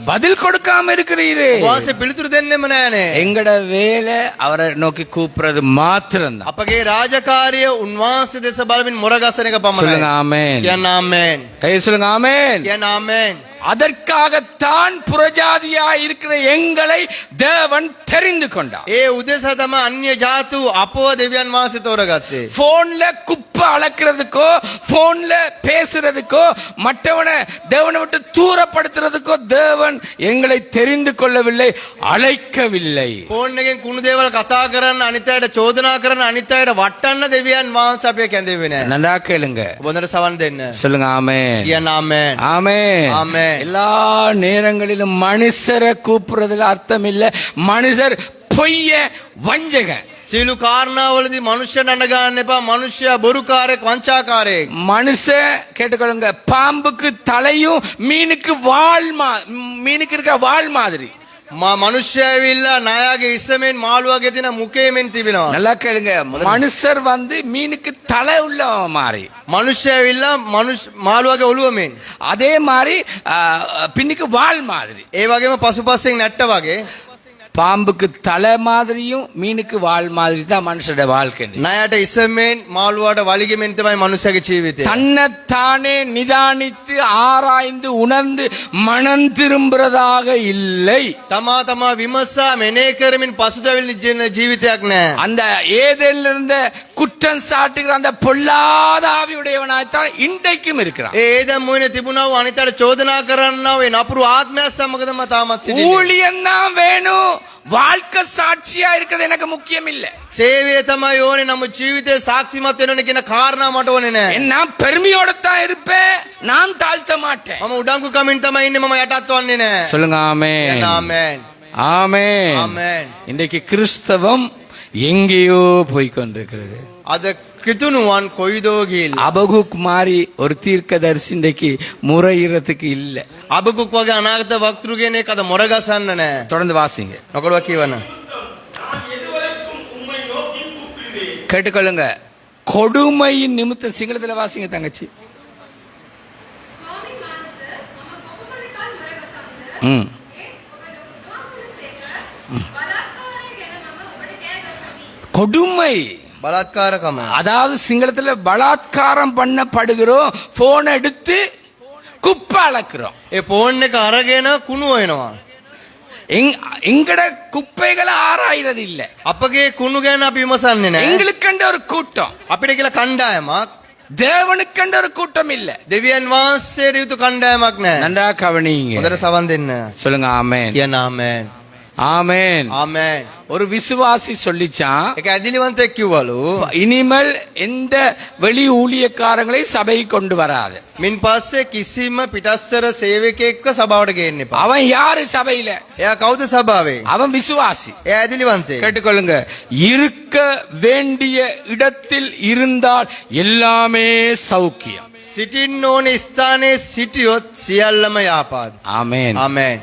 பதில் கொடுக்காம இருக்கிறீரே. වහන්සේ පිළිතුරු දෙන්නෙම නෑනේ. எங்கட வேலை அவரை நோக்கி கூப்பிடுறது மாத்திரம்தான். අපගේ රාජකාරිය උන්වහන්සේ දෙස බලමින් මොර ගසන එක சொல்லுங்க පමණයි. ஆமென். කියන්න ආමේන්. கையை சொல்லுங்க ஆமென். කියන්න ආමේன். அதற்காகத்தான் புறஜாதியாய் இருக்கிற எங்களை தேவன் தெரிந்து கொண்டார். ඒ උදෙසා තමයි අන්‍ය ජාතු අපව දෙවියන් වහන්සේ තෝරගත්තේ. போன்ல குப்பை அளக்கிறதுக்கோ, போன்ல பேசுறதுக்கோ, மற்றவனை தேவனை விட்டு தூரப்படுத்துறதுக்கோ தேவன் எங்களை தெரிந்து கொள்ளவில்லை, அழைக்கவில்லை. ෆෝන් එකෙන් කුණු දේවල් කතා කරන්න, අනිත් අයට චෝදනා කරන්න, අනිත් අයට වටන්න දෙවියන් වහන්සේ අපේ කැඳෙන්නේ නෑ. நல்லா கேளுங்க. බොඳට සවන් දෙන්න. சொல்லுங்க ஆமென். කියන්න ආමේන්. ஆமென். ஆமென். எல்லா நேரங்களிலும் மனுஷரை கூப்பிடுறதுல அர்த்தம் இல்ல. மனுஷர் பொய்ய வஞ்சக. සීලු කාරණාවලදී මනුෂ්‍යයන් අඬ ගන්න එපා. මනුෂ්‍යයා බොරුකාරයෙක්, වංචාකාරයෙක්. மனுஷ கேட்டுக்கொள்ளுங்க, பாம்புக்கு தலையும் மீனுக்கு மீனுக்கு இருக்க வால் மாதிரி. මනුෂ්‍යය ඇවිල්ලා නායාගේ ඉස්සමෙන් මාළුවාගේ තියෙන මුඛයෙන් තිබෙනවා. நல்லா கேளுங்க, மனுஷர் மீனுக்கு தலை உள்ள மாதிரி. මනුෂ්‍යය ඇවිල්ලා මාළුවාගේ ඔළුවෙන්. அதே மாதிரி பின்னுக்கு வால் மாதிரி. ඒ වගේම පසුපස්සෙන් නැට්ට වගේ. பாம்புக்கு தலை மாதிரியும் மீனுக்கு வால் மாதிரி தான் மனுஷோட வாழ்க்கை. ණයට ඉස්සමෙන් මාළුවාට වලිගෙමින් තමයි මනුෂ්‍යගේ ජීවිතය. தன்னைத்தானே நிதானித்து ஆராய்ந்து உணர்ந்து மனம் திரும்புறதாக இல்லை. තමා විමසා මෙනෙහි කරමින් පසුතැවිලි ජීවිතයක් නෑ. அந்த ஏதேனில் இருந்த குற்றம் சாட்டுகிற அந்த பொல்லாத ஆவியுடையவனாய்த்தான் இன்றைக்கும் இருக்கிறான். ඒ ඒදම් මොයිනේ තිබුණා වූ අනිතට චෝදනා කරන්නා වූ ඒ නපුරු ආත්මයක් සමග තමයි තාමත් සිටින්නේ. ஊழியம் தான் வேணும், வாழ்க்கை சாட்சியா இருக்கிறது எனக்கு முக்கியம் இல்ல. සේවය තමයි ඕනේ. නමුත් ජීවිතේ සාක්ෂිමත් වෙන්න කියන කාරණා මට ඕනේ නෑ. நான் பெருமையோட தான் இருப்பேன், நான் தாழ்த்த மாட்டேன். මම උඩංගු කමින් තමයි ඉන්නේ. මම යටත් වන්නේ නෑ. சொல்லுங்க ஆமென். කියන්න ආමේන්. ஆமென். ආමේන්. இன்றைக்கு கிறிஸ்தவம் எங்கேயோ போய் கொண்டிருக்கிறது. අද கிறித்துனுவான் කොයිදෝ ගිහිල්ලා. அபகுக் மாதிரி ஒரு தீர்க்கதரிசி இன்றைக்கு முறையிறதுக்கு இல்ல. අබකුක් වගේ අනාගත වක්තෘ කෙනෙක් අද මොර ගසන්න නෑ. தொடர்ந்து வாசிங்க. නොකඩුවක් කියවන්න. நான் எதுவரைக்கும் உம்மை நோக்கி கூப்பிடுவேன்? கேட்டுக்கொள்ளுங்க, கொடுமையின் நிமித்தம். சிங்களத்துல வாசிங்க தங்கச்சி. ස්වාමීන් වහන්සේ මම කොපමණ කල් මරගසම්ද? ம் ඔබට උන්වහන්සේ සේක බලාත්කාරය ගැන මම ඔබට කෑ ගසමි. கொடுமை, බලාත්කාරකම. அதாவது சிங்களத்துல பலாத்காரம் பண்ணப்படுகிறோம். போன் எடுத்து குப்பை அளக்கிறோம். ඒ ෆෝන් එක අරගෙන කුණු වෙනවා. எங்கட குப்பைகளை ஆராய்றது இல்ல. අපගේ කුණු ගැන අපි විමසන්නේ නෑ. எங்களுக்கண்ட ஒரு கூட்டம், අපිට කියලා කණ්ඩායමක්, தேவனுக்கண்ட ஒரு கூட்டம் இல்ல. දෙවියන් වහන්සේට යුතු කණ්ඩායමක් නෑ. நன்றா கவனிங்க. හොඳට සවන් දෙන්න. சொல்லுங்க ஆமென். කියන්න ආමේන්. ஆமென். ආමේන්. ஒரு விசுவாசி சொல்லிச்சான், ඒක ඇදිලිවන්තෙක් කිව්වලු. இனிமேல் எந்த வெளி ஊழியக்காரங்களை சபை கொண்டு வராது. මින් පස්සේ කිසිම පිටස්තර සේවකයෙක්ව සභාවට ගේන්න එපා. அவன் யாரு சபையில? එයා කවුද සභාවේ? அவன் விசுவாசி. එයා ඇදිලිවන්තයෙක්. கேட்டுக்கொள்ளுங்க, இருக்க வேண்டிய இடத்தில் இருந்தால் எல்லாமே சௌக்கியம். සිටින්න ඕනේ ස්ථානයේ සිටියොත් සියල්ලම යාපාද. ஆமென். ආමේන්.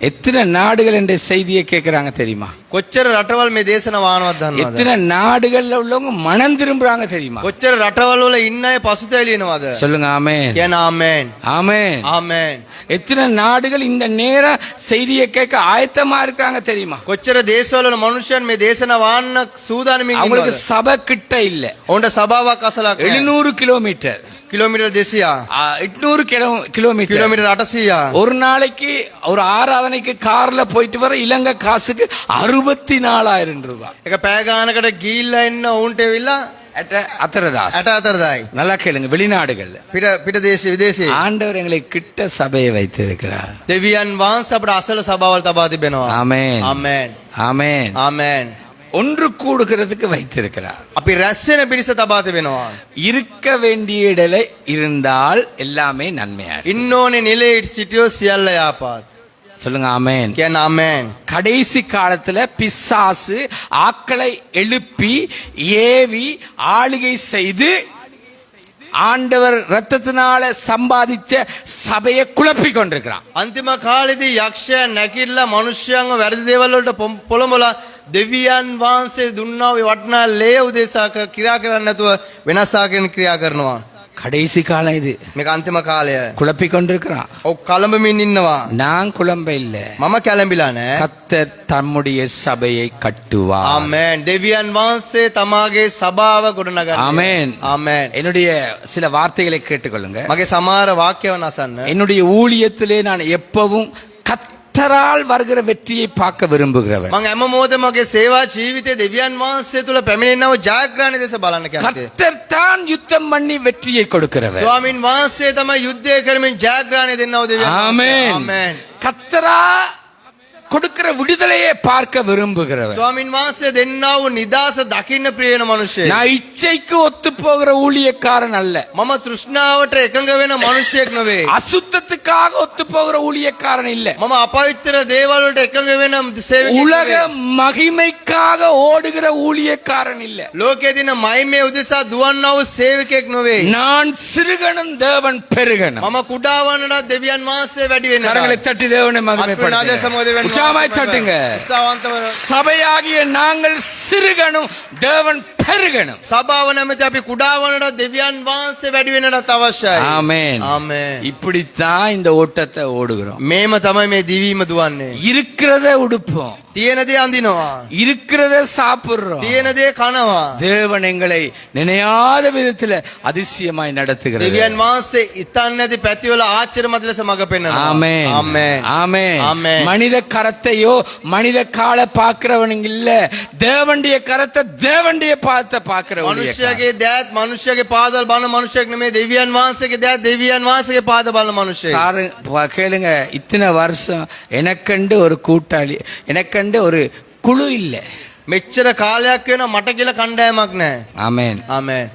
எத்தனை நாடுகள் என்ற செய்தியை கேட்கறாங்க தெரியுமா? කොච්චර රටවල් මේ දේශන වානවත් දන්නවද? எத்தனை நாடுகள்ல உள்ளவங்க மனம் திரும்புறாங்க தெரியுமா? කොච්චර රටවල් වල ඉන්න අය පසුතැවිලිනවද? சொல்லுங்க ஆமென். කියන්න ආමේන්. ஆமென். ආමේන්. எத்தனை நாடுகள் இந்த நேர செய்தியை கேட்க ஆயத்தமா இருக்காங்க தெரியுமா? කොච්චර දේශවල වල මනුෂ්‍යයන් මේ දේශන වාන්න සූදානමින් அவங்களுக்கு ඉන්නවද? சபை கிட்ட இல்ல. ඔවුන්ට සභාවක් අසලක් නැහැ. 700 கிலோமீட்டர், කිලෝමීටර් 200, 800 கிலோமீட்டர். කිලෝමීටර් 800. ஒரு நாளைக்கு ஒரு ஆராதனைக்கு கார்ல போயிட்டு வர இலங்கை காசுக்கு 64,000 ரூபாய். එක පෑ ගානකට ගිහිල්ලා එන්න ඔවුන්ට එවිලා ඇට අතරදාස්. ඇට අතරදායි. நல்லா கேளுங்க, வெளிநாடுகள்ல පිට දේශ විදේශේ ஆண்டவர் எங்களை கிட்ட சபையை வைத்திருக்கிறார். දෙවියන් වහන්සේ අපට අසල සභාවල් තබා තිබෙනවා. ஆமென். ආමෙන්. ஆமென். ආමෙන්. ஒன்று கூடுகிறதுக்கு வைத்திருக்கிறார். අපි රැස් වෙන පිරිස තබා තිබෙනවා. இருக்க வேண்டிய இடல இருந்தால் எல்லாமே நன்மையா இருக்கும். ඉන්න ඕනේ නිලයේ සිටියෝ සියල්ල යාපාත්. சொல்லுங்க ஆமென். කියන ආමෙන්. கடைசி காலத்துல பிசாசு ஆக்களை எழுப்பி ஏவி ஆளுகை செய்து ஆண்டவர் ரத்தத்தினால சம்பாதிச்ச சபையை குழப்பிக் கொண்டிருக்கிறான். අන්තිම කාලෙදී යක්ෂයා නැකිట్లా මිනිස්යන්ව වැරදි දේවල් වලට පොළඹලා දෙවියන් වහන්සේ දුන්නා වූ වටිනා ලේ උදෙසා ක්‍රියා කරන්නේ නැතුව වෙනස් ආකාරයෙන් ක්‍රියා කරනවා. கடைசி காலம் இது. මේක අන්තිම කාලය. குழப்பிக் கொண்டிருக்கிறான். ඔව් කලඹමින් ඉන්නවා. நான் குழம்ப இல்ல. මම කැළඹිලා නැහැ. கர்த்தர் தம்முடைய சபையை கட்டுவார். ආමෙන්. දෙවියන් වහන්සේ තමාගේ සභාව ගොඩනගන්නේ. ஆமென். ආමෙන්. என்னுடைய சில வார்த்தைகளை கேட்டுக்கொள்ளுங்க. මගේ සමහර වාක්‍යවන් අසන්න. என்னுடைய ஊழியத்திலே நான் எப்பவும் கர்த்தரால் வருகிற வெற்றியை பார்க்க விரும்புகிறவன். මම හැම මොහොතම මගේ සේවා ජීවිතයේ දෙවියන් වහන්සේ තුල පැමිණෙනව ජයග්‍රහණය දෙස බලන්න කැමතියි. கர்த்தர் தான் யுத்தம் பண்ணி வெற்றியை கொடுக்கிறவர். ස්වාමින් වහන්සේ තමයි යුද්ධය කරමින් ජයග්‍රහණය දෙන්නව දෙවියන් වහන්සේ. ஆமென். ආමෙන්. கர்த்தரா கொடுக்கிற விடுதலையை பார்க்க விரும்புகிறவர். ස්වාමින් වහන්සේ දෙන්නා වූ නිදාස දකින්න ප්‍රිය වෙන මිනිසෙක්. நான் இச்சைக்கு ஒத்து போகிற ஊழியக்காரன் அல்ல. මම තෘෂ්ණාවට එකඟ වෙන මිනිසෙක් නෙවෙයි. அசுத்தத்துக்காக ஒத்து போகிற ஊழியக்காரன் இல்ல. මම අපවිත්‍ර දේවල් වලට එකඟ වෙන සේවකයෙක් உலக නෙවෙයි. மகிமைக்காக ஓடுகிற ஊழியக்காரன் இல்ல. ලෝකයේ දින මහිමේ උදෙසා දුවන්නා වූ සේවකයෙක් නෙවෙයි. நான் சிறுகனும் தேவன் பெருகனும். මම කුඩා වන්නට දෙවියන් වහන්සේ වැඩි වෙනවා. கரங்களை தட்டி தேவனை மகிமைப்படுத்துங்க. உற்சாகமாய் தட்டுங்க. උත්සාහවන්තව சபையாகிய நாங்கள் சிறுகனும் தேவன் பெருகனும். සභාව නැමැති අපි කුඩා වන්නට දෙවියන් වහන්සේ වැඩි වෙනට අවශ්‍යයි. ஆமென். ආමෙන්. இப்படித்தான் இந்த ஓட்டத்தை ஓடுகிறோம். මේම තමයි මේ දිවීම දුවන්නේ. இருக்கிறத உடுப்போம், තියෙන දේ අඳිනවා. இருக்கிறத சாப்பிடுறோம். තියෙන දේ කනවා. தேவன் எங்களை நினையாத விதத்துல அதிசயமாய் நடத்துகிறார். දෙවියන් වහන්සේ ඉතන් නැති පැතිවල ආශ්චර්යමත් ලෙස මඟ පෙන්වනවා. ஆமென். ආමෙන්. ஆமென். ஆமென். மனித கரத்தையோ மனித காலை பார்க்கிறவனுங்க இல்ல, தேவனுடைய கரத்தை தேவனுடைய பாதத்தை பார்க்கிறவங்க. මනුෂ්‍යයාගේ දෑත් මනුෂ්‍යයාගේ පාදවල බලන මනුෂ්‍යයෙක් නෙමෙයි. දෙවියන් වහන්සේගේ දෑත් දෙවියන් වහන්සේගේ පාද බලන මනුෂ්‍යයෙක්. கேளுங்க, இத்தனை வருஷம் எனக்கண்டு ஒரு கூட்டாளி, எனக்கண்டு ஒரு குழு இல்ல. මෙච්චර කාලයක් වෙනවා මට කියලා කණ්ඩායමක් නැහැ. ஆமென். ආමෙන්.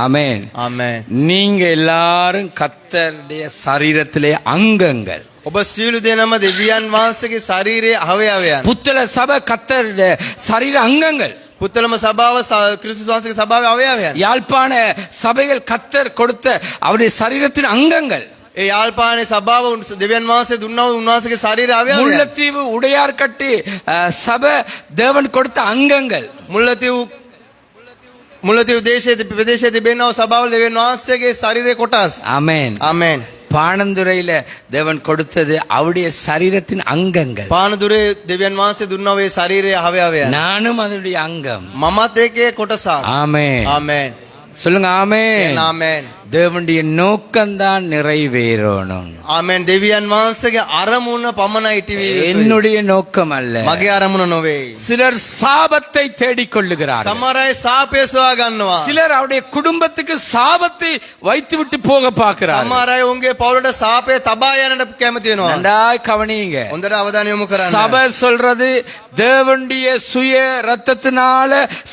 ஆமென். ආමෙන්. நீங்க எல்லாரும் கர்த்தருடைய சரீரத்திலே அங்கங்கள். ඔබ සියලු දෙනාම දෙවියන් වහන්සේගේ ශරීරයේ අවයවයන්. புத்தள சபை கர்த்தருடைய சரீர அங்கங்கள். පුත්තලම සභාව ක්‍රිස්තුස් වහන්සේගේ සභාවේ අවයවයන්. யாழ்ப்பாண சபைகள் கர்த்தர் கொடுத்த அவருடைய சரீரத்தின் அங்கங்கள். ඒ යාල්පානේ සභාව දෙවියන් වහන්සේ දුන්නා වූ උන්වහන්සේගේ ශරීර අවයවයන්. முல்லைத்தீவு உடையார்கட்டு சபை தேவன் கொடுத்த அங்கங்கள். මුල්ලතීව් දේශයේ ප්‍රදේශයේ තිබෙනා වූ සභාවල දෙවියන් වහන්සේගේ ශරීරයේ කොටස්. ஆமென். ආමෙන්. பாணந்துறையில தேவன் கொடுத்தது அவருடைய சரீரத்தின் அங்கங்கள். පානදුරේ දෙවියන් වහන්සේ දුන්නා වූ ශරීරයේ අවයවයන්. நானும் அதனுடைய அங்கம். මමත් ඒකේ කොටසක්. ஆமென். ආමෙන්. சொல்லுங்க ஆமென். ආමෙන්. தேவனுடைய நோக்கம்தான் நிறைவேறணும். ආමෙන්. දෙවියන් වහන්සේගේ අරමුණ පමණයි ඉටි විය යුතුයි. என்னுடைய நோக்கம் அல்ல. මගේ අරමුණ නොවේ. சிலர் சாபத்தை தேடிக்கொள்ளுகிறார்கள். සමහර අය සාපය සොයා ගන්නවා. சிலர் அவருடைய குடும்பத்துக்கு சாபத்தை வைத்துவிட்டு போக பார்க்கிறார்கள். සමහර අය උන්ගේ පවුලට සාපය තබා යන්නට කැමති වෙනවා. நன்றாய் கவனியுங்க. හොඳට අවධානය යොමු කරන්න. சபை சொல்றது தேவனுடைய சுய ரத்தத்தினால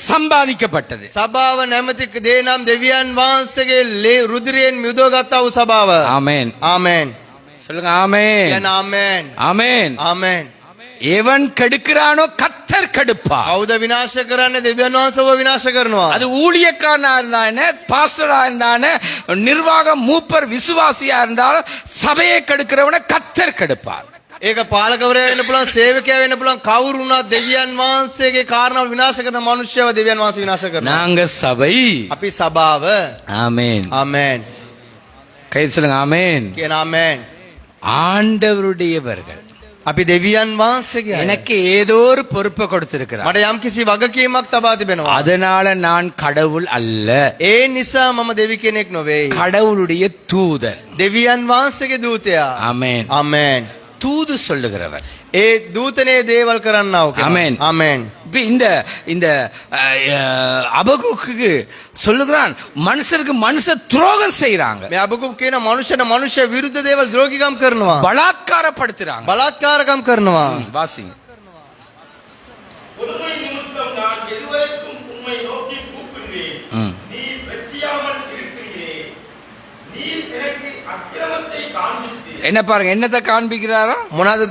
சம்பாதிக்கப்பட்டது. සභාව නැමැති දේ නම් දෙවියන් වහන්සේගේ රුධිරයෙන් මිදවගත්තා වූ සභාව. ஆமென். ආමෙන්. சொல்லுங்க ஆமென். කියන ආමෙන්. ஆமென். ආමෙන්. எவன் கெடுக்கிறானோ கர்த்தர் கெடுப்பார். කවුද විනාශ කරන්නේ? දෙවියන් වහන්සේව විනාශ කරනවා. அது ஊழியக்காரனா இருந்தானே, பாஸ்டரா இருந்தானே, நிர்வாகம் மூப்பர் விசுவாசியா இருந்தாலும் சபையை கெடுக்கிறவனை கர்த்தர் கெடுப்பார். ඒක පාලකවරයා වෙන්න පුළුවන්, සේවකයා වෙන්න පුළුවන්, කවුරු වුණත් දෙවියන් වහන්සේගේ කාරණා විනාශ කරන මිනිස්සයව දෙවියන් වහන්සේ විනාශ කරනවා. நாங்க சபை. අපි සභාව. ஆமென். ආමෙන්. கை சொல்லுங்க ஆமென். කියන ආමෙන්. ஆண்டவருடையவர்கள். අපි දෙවියන් වහන්සේගේ අය. எனக்கு ஏதோ ஒரு பொறுப்பை கொடுத்திருக்கிறார். මට යම්කිසි වගකීමක් තබා තිබෙනවා. அதனால நான் கடவுள் அல்ல, ඒ නිසා මම දෙවි කෙනෙක් නොවේ. கடவுளுடைய தூதன். දෙවියන් වහන්සේගේ දූතයා. ஆமென். ආමෙන්. தூது சொல்லுகிறவர். ඒ දූතනේ දේවල් කරන්නාව කෙනා. Amen. ආමෙන්. இப்ப இந்த இந்த அபகுக்கு சொல்லுகிறான் மனுஷருக்கு மனுஷ துரோகம் செய்யறாங்க, මේ අබකුබ් කියන මනුෂ්‍යන මනුෂ්‍ය විරුද්ධ දේවල් ද්‍රෝගිකම් කරනවා. பலாத்காரப்படுத்துறாங்க. බලාත්කාරකම් කරනවා. வாசிங்க. கொடுமை நிமித்தம் நான் எதுவரைக்கும் உம்மை நோக்கி கூப்பிடுவேன். நீ வெச்சியாமல் இருக்கிறீரே. நீர் எனக்கு அக்கிரமத்தை காண்பித்து என்ன பாருங்க, என்னத்தை காண்பிக்கிறாரா? මොනවාද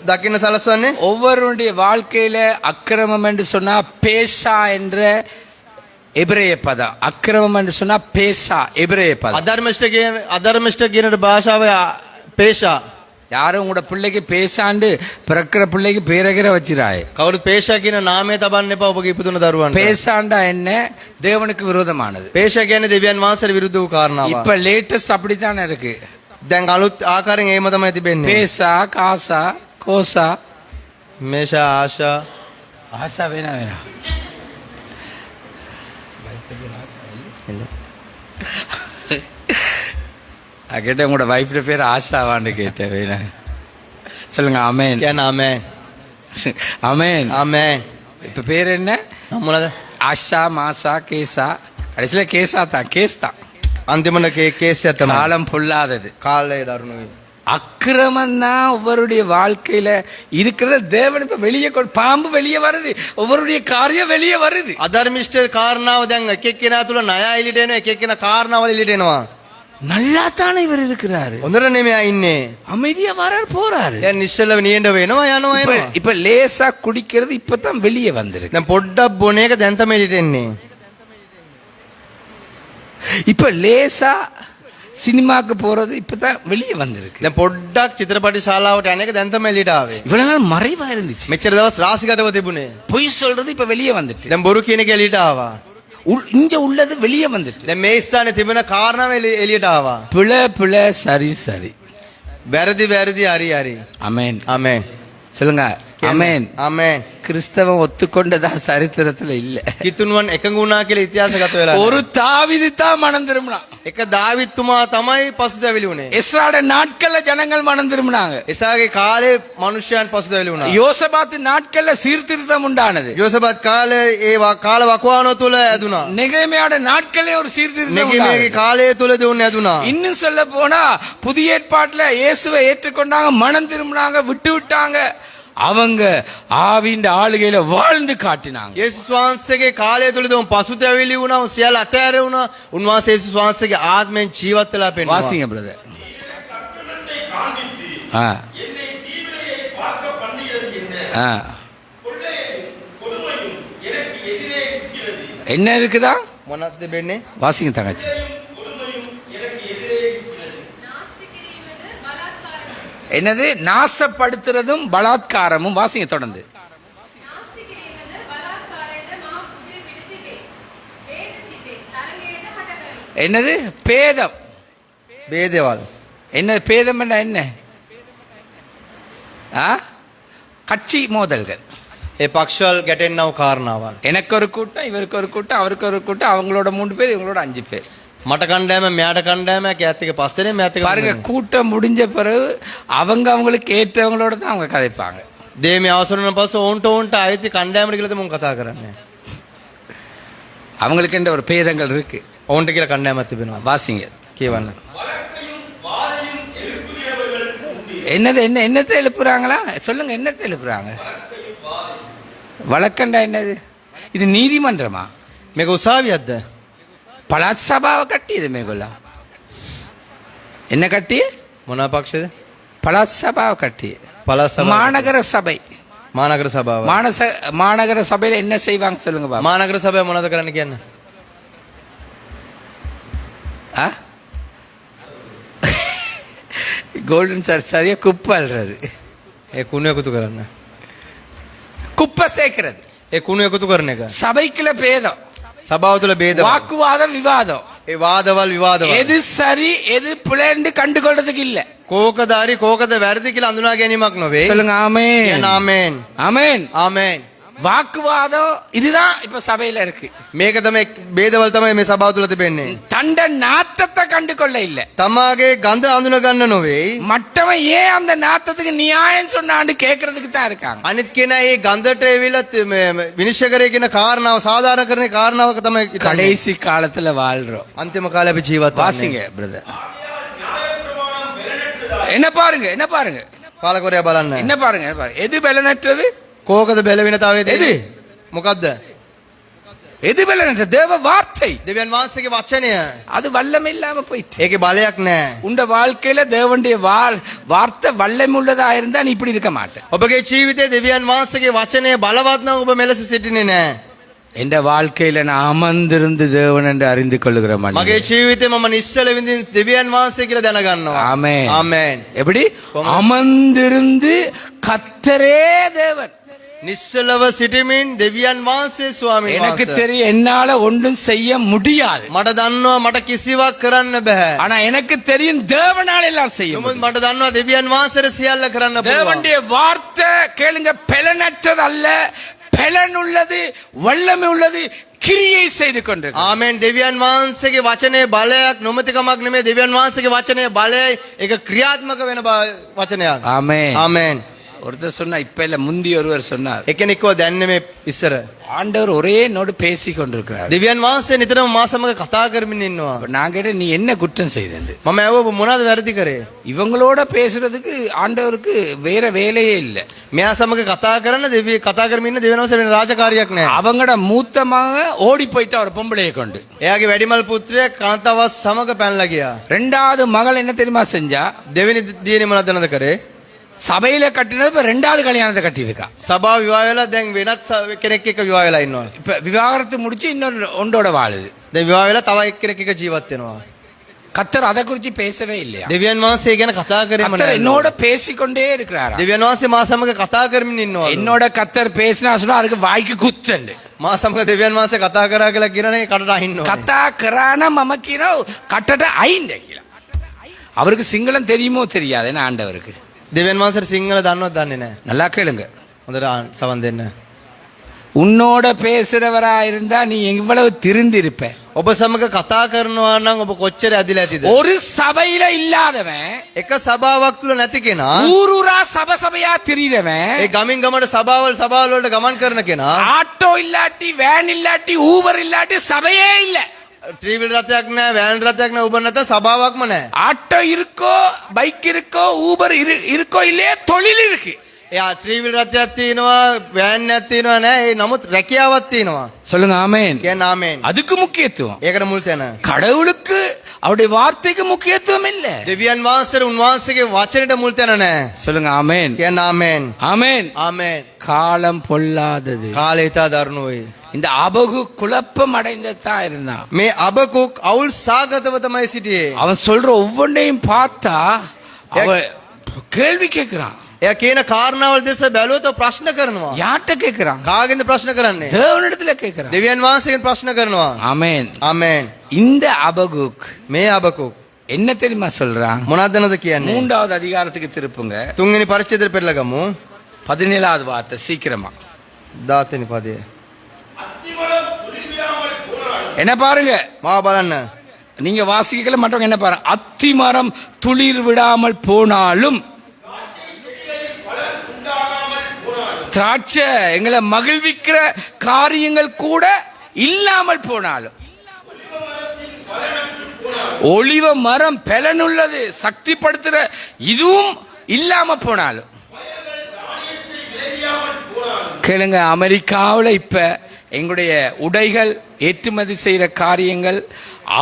දකින්න සලස්වන්නේ? ஒவ்வொருடைய வாழ்க்கையில அக்கிரமம் என்று சொன்னா பேஷா என்ற எபிரேய பதம். அக்கிரமம் என்று சொன்னா பேஷா எபிரேய பதம். අධර්මිෂ්ඨ කියන භාෂාව පේෂා. யாரும் உங்களோட பிள்ளைக்கு பேசாண்டு பிறக்கிற பிள்ளைக்கு பேரகிற வச்சிராய். කවුරු පේෂා කියන නාමය තබන්න එපා ඔබගේ ඉපදුන දරුවන්ට. பேசாண்டா என்ன? தேவனுக்கு விரோதமானது. පේෂා කියන්නේ දෙවියන් වහන්සේට විරුද්ධ වූ කාරණාවක්. இப்ப லேட்டஸ்ட் அப்படித்தானே இருக்கு. දැන් අලුත් ආකාරයෙන් ඒම තමයි තිබෙන්නේ. பேசா, காசா, கோசா, මේෂා ආශා ஆசா வேணா வேணா. நான் கேட்டேன் உங்களோட வைஃப்ட பேர் ஆஷாவான்னு கேட்டேன். வேணா சொல்லுங்க. அமேன். කියන ආමෙන්. அமேன். ආමෙන්. இப்ப பேர் என்ன? මොනවාද? ஆஷா, மாசா, கேசா. கடைசியில கேசா தான், கேஸ் தான். අන්තිමට කේස් එක තමයි. காலம் பொல்லாதது. කාලය දරුණුයි. அக்கிரமம் தான் ஒவ்வொருடைய வாழ்க்கையில இருக்கிற. தேவன் இப்ப வெளியே பாம்பு வெளியே வருது, ஒவ்வொருடைய காரியம் வெளியே வருது. අධර්මිෂ්ඨ කාරණාව දැන් එක එක්කෙනා තුල ණය එළියට එනවා, එක එක්කෙනා කාරණාවල එළියට එනවා. நல்லா தானே இவர் இருக்கிறாரு, හොඳට නෙමෙයි ඉන්නේ. அமைதியா வராரு போறாரு. දැන් නිශ්චලව නියෙන්න වෙනවා යනවා இப்ப එනවා. இப்ப லேசா குடிக்கிறது இப்பதான் வெளியே வந்திருக்கு. දැන් පොඩ්ඩක් බොන එක දැන් තමයි එළියට එන්නේ. இப்ப லேசா சினிமாக்கு போறது இப்பதான் வெளியே வந்திருக்கு. දැන් පොඩ්ඩක් චිත්‍රපටි ශාලාවට යන එක දැන් තමයි එළියට ආවේ. இவ்வளவு நாள் மறைவா இருந்துச்சு. මෙච්චර දවස් රාශිගතව තිබුණේ. பொய் சொல்றது இப்ப வெளியே வந்துட்டு. දැන් බොරු කියන එක එළියට ආවා. இங்க உள்ளது வெளியே வந்துட்டு. දැන් මේ ස්ථානේ තිබෙන කාරණාව එළියට ආවා. பிழை பிழை, சரி சரி. වැරදි වැරදි හරි හරි. அமேன். ආමෙන්. சொல்லுங்க. அமேன். ආමෙන්. கிறிஸ்தவம் ஒத்துக்கொண்டதா சரித்திரத்துல இல்ல. කිතුණුවන් එකඟ වුණා කියලා ඉතිහාසගත වෙලා. ஒரு தாவீது தான் மனம் திரும்பினான். එක දාවිත්තුමා තමයි පසුතැවිලි වුණේ. எஸ்ராட நாட்கள்ல ஜனங்கள் மனம் திரும்பினாங்க. එසාගේ කාලේ මිනිසයන් පසුතැවිලි වුණා. யோசபாத்து நாட்கள்ல சீர்திருத்தம் உண்டானது. යෝසපත් කාලේ ඒ කාල වකවානුව තුල ඇදුනා. நெகேமியாட நாட்களே ஒரு சீர்திருத்தம் නෙගිමේගේ உண்டானது. කාලය තුලදී උන් ඇදුනා. இன்னும் சொல்ல போனா புதிய ஏற்பாட்டுல இயேசுவை ஏற்றுக்கொண்டாங்க, மனம் திரும்பினாங்க, விட்டு விட்டாங்க. அவங்க ஆவியின் ஆளுகையில வாழ்ந்து காட்டினாங்க. යේසුස් වහන්සේගේ කාලය තුලදී උන් පසුතැවිලි වුණා. උන් සියල්ල අතෑරේ වුණා. උන්වහන්සේ යේසුස් වහන්සේගේ ආත්මයෙන් ජීවත් වෙලා පෙන්වනවා. வாசிங்க பிரதர். அக்கிரமத்தை காண்பித்து ஆ என்னை தீவிரையை பார்க்க பண்ணுகிறது என்ன? ஆ கொள்ளையும் கொடுமையும் எனக்கு எதிரே இருக்கிறது. என்ன இருக்குதா? මොනවද තිබෙන්නේ? வாசிங்க தங்கச்சி. கொடுமையும் எனக்கு எதிரே இருக்கிறது. நாஸ்தி கிரியுவது பலாத்காரம். என்னது? நாசப்படுத்துறதும் பலாத்காரமும். வாசிங்க தொடர்ந்து. நாஸ்தி கிரியுவது பலாத்காரேத மா புதிரி விடுதிபே. வேததிபே தரங்கேத ஹடகவி. என்னது? பேதம். බේදවල්. என்ன பேதம்? என்ன? ஆ? கட்சி மோதல்கள். ඒ පක්ෂවල ගැටෙන්නව කාරණාවල්. எனக்கு ஒரு கூட்டம், இவருக்கு ஒரு கூட்டம், அவருக்கு ஒரு கூட்டம், அவங்களோட 3 பேர், இவங்களோட 5 பேர். මට කණ්ඩායම මෙයාට කණ්ඩායමක් ඈත් එක පස්සේ මෙයාත් එක பாருங்க, கூட்டம் முடிஞ்ச பிறகு அவங்க அவங்களுக்கு ஏற்றவங்களோட தான் அவங்க கதைப்பாங்க. දේමේ අවසර වුණ පස්සේ ඕන්ට ආйти කණ්ඩායමට කියලා තමයි කතා කරන්නේ. அவங்களுக்கு என்ற ஒரு பேதங்கள் இருக்கு. ඕන්ට කියලා කණ්ඩායමක් තිබෙනවා. வாசிங்க. කියවන්න. வழக்கையும் வாதையும் எழுப்புகிறவர்கள் உண்டு. என்னது? என்னத்தை எழுப்புறாங்களா? சொல்லுங்க, என்னத்தை எழுப்புறாங்க? வழக்கண்டா என்னது? இது நீதிமன்றமா? මේක උසාවියක්ද? பலாத் சபாவை கட்டியது மேகொல்லா. என்ன கட்டிய? මොනවා පක්ෂද? பலாத் சபாவை கட்டிய. පළාත් සභාව. மாநகர சபை. මානගර සභාව. மாநகர சபையில என்ன செய்வாங்க சொல்லுங்க பாப்போம். මානගර සභාව මොනවද කරන්න කියන්නේ? ஆ? கோல்டன் சார் சரியா குப்பை அல்றது. ඒ කුණු එකතු කරන්න. குப்பை சேர்க்கிறது. ඒ කුණු එකතු කරන එක. சபைக்குள்ள பேதம், සභාව තුළ ભેදවල්. வாக்குவாதம், விவாதம். ඒ වාදවල් විවාදවල්. எது சரி எது பிள்ளைன்னு கண்டுகொள்றதுக்கு இல்ல. කෝකද හරි කෝකද වැරදි කියලා අඳුනා ගැනීමක් නොවේ. சொல்லுங்க ஆமென். කියන ආමෙන්. ஆமென். ආමෙන්. வாக்குவாதம் இதுதான் இப்ப சபையில இருக்கு. මේක තමයි බේදවල තමයි මේ සභාව තුළ තිබෙන්නේ. தண்ட நாத்தத்தை கண்டு கொள்ள இல்ல. තමාගේ ගඳ අඳුන ගන්න නොවේ. மற்றவன் ஏன் அந்த நாத்தத்துக்கு நியாயம் சொன்னான்னு கேட்கறதுக்கு தான் இருக்காங்க. අනිත් කෙනා ඒ ගඳට ඇවිල්ලා විනිශ්චය කරේ කියන කාරණාව සාධාරණ කරන කාරණාවක තමයි හිතන්නේ. கடைசி காலத்துல வாழ்றோம். අන්තිම කාලේ අපි ජීවත් வாசிங்க பிரதர். என்ன பாருங்க என்ன பாருங்க කාලකොරය බලන්න. என்ன பாருங்க என்ன பாருங்க. எது பலனற்றது? කෝකද බැලවෙන තව එද? මොකද්ද? எது பலனற்றது? தேவ வார்த்தை. දෙවියන් වහන්සේගේ වචනය. அது வல்லமை இல்லாம போயிட்டு. ඒකේ බලයක් නැහැ. உண்ட வாழ்க்கையில தேவனுடைய வார்த்தை வல்லமை உள்ளதா இருந்தா நீ இப்படி இருக்க மாட்ட. ඔබගේ ජීවිතයේ දෙවියන් වහන්සේගේ වචනය බලවත් නම් ඔබ මෙලෙස සිටින්නේ නැහැ. என்ற வாழ்க்கையில நான் அமர்ந்திருந்து தேவன் என்று அறிந்து கொள்ளுகிற மனிதன். මගේ ජීවිතේ මම නිශ්චල විඳින් දෙවියන් වහන්සේ කියලා දැනගන්නවා. ஆமென். ආමේන්. எப்படி? அமர்ந்திருந்து கர்த்தரே தேவன். නිශ්චලව සිටීමෙන් දෙවියන් වහන්සේ ස්වාමීන් எனக்கு වහන්සේ. தெரியும் என்னால ஒன்றும் செய்ய முடியாது. මට දන්නවා මට කිසිවක් කරන්න බෑ. ஆனா எனக்கு தெரியும் தேவனால எல்லாம் செய்ய නමුත් முடியும். මට දන්නවා දෙවියන් වහන්සේට සියල්ල කරන්න පුළුවන්. தேவனுடைய வார்த்தை கேளுங்க, பலனற்றது அல்ல, பலன் உள்ளது, வல்லமை உள்ளது, கிரியை செய்து கொண்டிருக்கு. ආමෙන්. දෙවියන් වහන්සේගේ වචනේ බලයක් නොමැතිකමක් නෙමෙයි. දෙවියන් වහන්සේගේ වචනේ බලයයි. ඒක ක්‍රියාත්මක වෙන වචනයක්. ஆமென். ආමෙන්. ஒருத்தர் சொன்னா இப்ப இல்ல, முந்தி ஒருவர் சொன்னார், එක්කෙනෙක්ව දැන් නෙමෙයි ඉස්සර. ஆண்டவர் ஒரே நோடு பேசி கொண்டிருக்கிறார். දෙවියන් වහන්සේ නිතරම මා සමග කතා කරමින් ඉන්නවා. அப்ப நான் கேட்டேன், நீ என்ன குற்றம் செய்தது? මම ඇහුවා මොනවද වැරදි කරේ? இவங்களோட பேசுறதுக்கு ஆண்டவருக்கு வேற வேலையே இல்ல. මෙයා සමග කතා කරන දෙවිය කතා කරමින් ඉන්න දෙවියන් වහන්සේ වෙන රාජකාරියක් නැහැ. அவங்களோட மூத்த மகன் ஓடி போயிட்டு அவர் பொம்பளையை கொண்டு. එයාගේ වැඩිමල් පුත්‍රයා කාන්තාවත් සමග පැනලා ගියා. ரெண்டாவது மகள் என்ன தெரியுமா செஞ்சா? දෙවෙනි දියණිය මොනවද දැනද කරේ? சபையில கட்டினது இப்ப ரெண்டாவது கல்யாணத்தை கட்டி இருக்கா. සභාව විවාහ වෙලා දැන් වෙනත් කෙනෙක් එක්ක විවාහ වෙලා ඉන්නවා. இப்ப விவாகரத்து முடிச்சு இன்னொரு ஒன்றோட வாழுது. දැන් විවාහ වෙලා තව එක්කෙනෙක් එක්ක ජීවත් වෙනවා. கத்தர் அதை குறிச்சு பேசவே இல்லையா? දෙවියන් වහන්සේ ගැන කතා කරේම கத்தர் නැහැ. என்னோட பேசிக்கொண்டே இருக்கிறாரா? දෙවියන් වහන්සේ මා සමග කතා කරමින් ඉන්නවා. என்னோட கத்தர் பேசினா சொன்னா அதுக்கு வாய்க்கு குத்தண்டு. මා සමග දෙවියන් වහන්සේ කතා කරා කියලා කියනනේ කටට අහින්නවා. கத்தா கரான மமக்கின கட்டட ஐந்த கிலோ. அவருக்கு சிங்களம் தெரியுமோ தெரியாது என்ன ஆண்டவருக்கு. දෙවියන් වහන්සේට සිංහල දන්නවත් දන්නේ නැහැ. நல்லா கேளுங்க. හොඳට සවන් දෙන්න. உன்னோட பேசுறவரா இருந்தா நீ எவ்வளவு திருந்தி இருப்ப. ඔබ සමග කතා කරනවා නම් ඔබ කොච්චර ඇදිලා ඇතිද? ஒரு சபையில இல்லாதவன், එක සභාවක් තුල නැති කෙනා, ஊரூரா சபையா திரியிறவன், ඒ ගමින් ගමට සභාවල් වලට ගමන් කරන කෙනා, ஆட்டோ இல்லாட்டி வேன் இல்லாட்டி ஊபர் இல்லாட்டி சபையே இல்ல. ත්‍රිවිල් රථයක් නැහැ, වෑන් රථයක් නැහැ, උබ නැත සභාවක්ම නැහැ. ஆட்டோ இருக்கோ, பைக் இருக்கோ, ஊபர் இருக்கோ இல்லையே, தொழில் இருக்கு. එයා ත්‍රිවිල් රථයක් තියෙනවා, වෑන් එකක් තියෙනවා නෑ. ඒ නමුත් රැකියාවක් තියෙනවා. சொல்லுங்க ஆமென். කියන්න ආමෙන්. அதுக்கு முக்கியத்துவம். ඒකට මුල් තැන. கடவுளுக்கு அவருடைய வார்த்தைக்கு முக்கியத்துவம் இல்ல. දෙවියන් වහන්සේට උන්වහන්සේගේ වචනෙට මුල් තැන නැහැ. சொல்லுங்க ஆமென். කියන්න ආමෙන්. ஆமென். ආමෙන්. காலம் பொல்லாதது. කාලය ඉතා දරුණුයි. இந்த அபகு குழப்பம் அடைந்ததா இருந்தான். මේ අබකුක් අවුල් සාගතව තමයි සිටියේ. அவன் சொல்ற ஒவ்வொன்றையும் பார்த்தா அவன் கேள்வி கேட்கிறான். එයා කියන කාරණාවල් දෙස බැලුවොත් ප්‍රශ්න කරනවා. யார்கிட்ட கேட்கிறான்? කාගෙන්ද ප්‍රශ්න කරන්නේ? தேவனிடத்துல கேட்கிறான். දෙවියන් වහන්සේගෙන් ප්‍රශ්න කරනවා. ஆமென். ආමෙන්. இந்த அபகுக் මේ අබකුක් என்ன தெரியுமா சொல்றான்? මොනවදනද කියන්නේ? மூன்றாவது அதிகாரத்துக்கு திருப்புங்க. තුන්වෙනි පරිච්ඡේදයට පෙරලගමු. 17வது வார்த்தை சீக்கிரமா. 17 වෙනි පදය. அத்திமரம் துளிர்விடாமல் போனாலும் என்ன பாருங்க, මාව බලන්න. நீங்க வாசிக்கல மற்றவங்க என்ன பாருங்க. அத்தி மரம் துளிர் விடாமல் போனாலும், திராட்சை எங்களை மகிழ்விக்கிற காரியங்கள் கூட இல்லாமல் போனாலும், ஒளிவ மரம் பலனுள்ளது சக்திப்படுத்துற இதுவும் இல்லாம போனாலும். கேளுங்க, அமெரிக்காவில் இப்ப எங்களுடைய உடைகள் ஏற்றுமதி செய்யற காரியங்கள்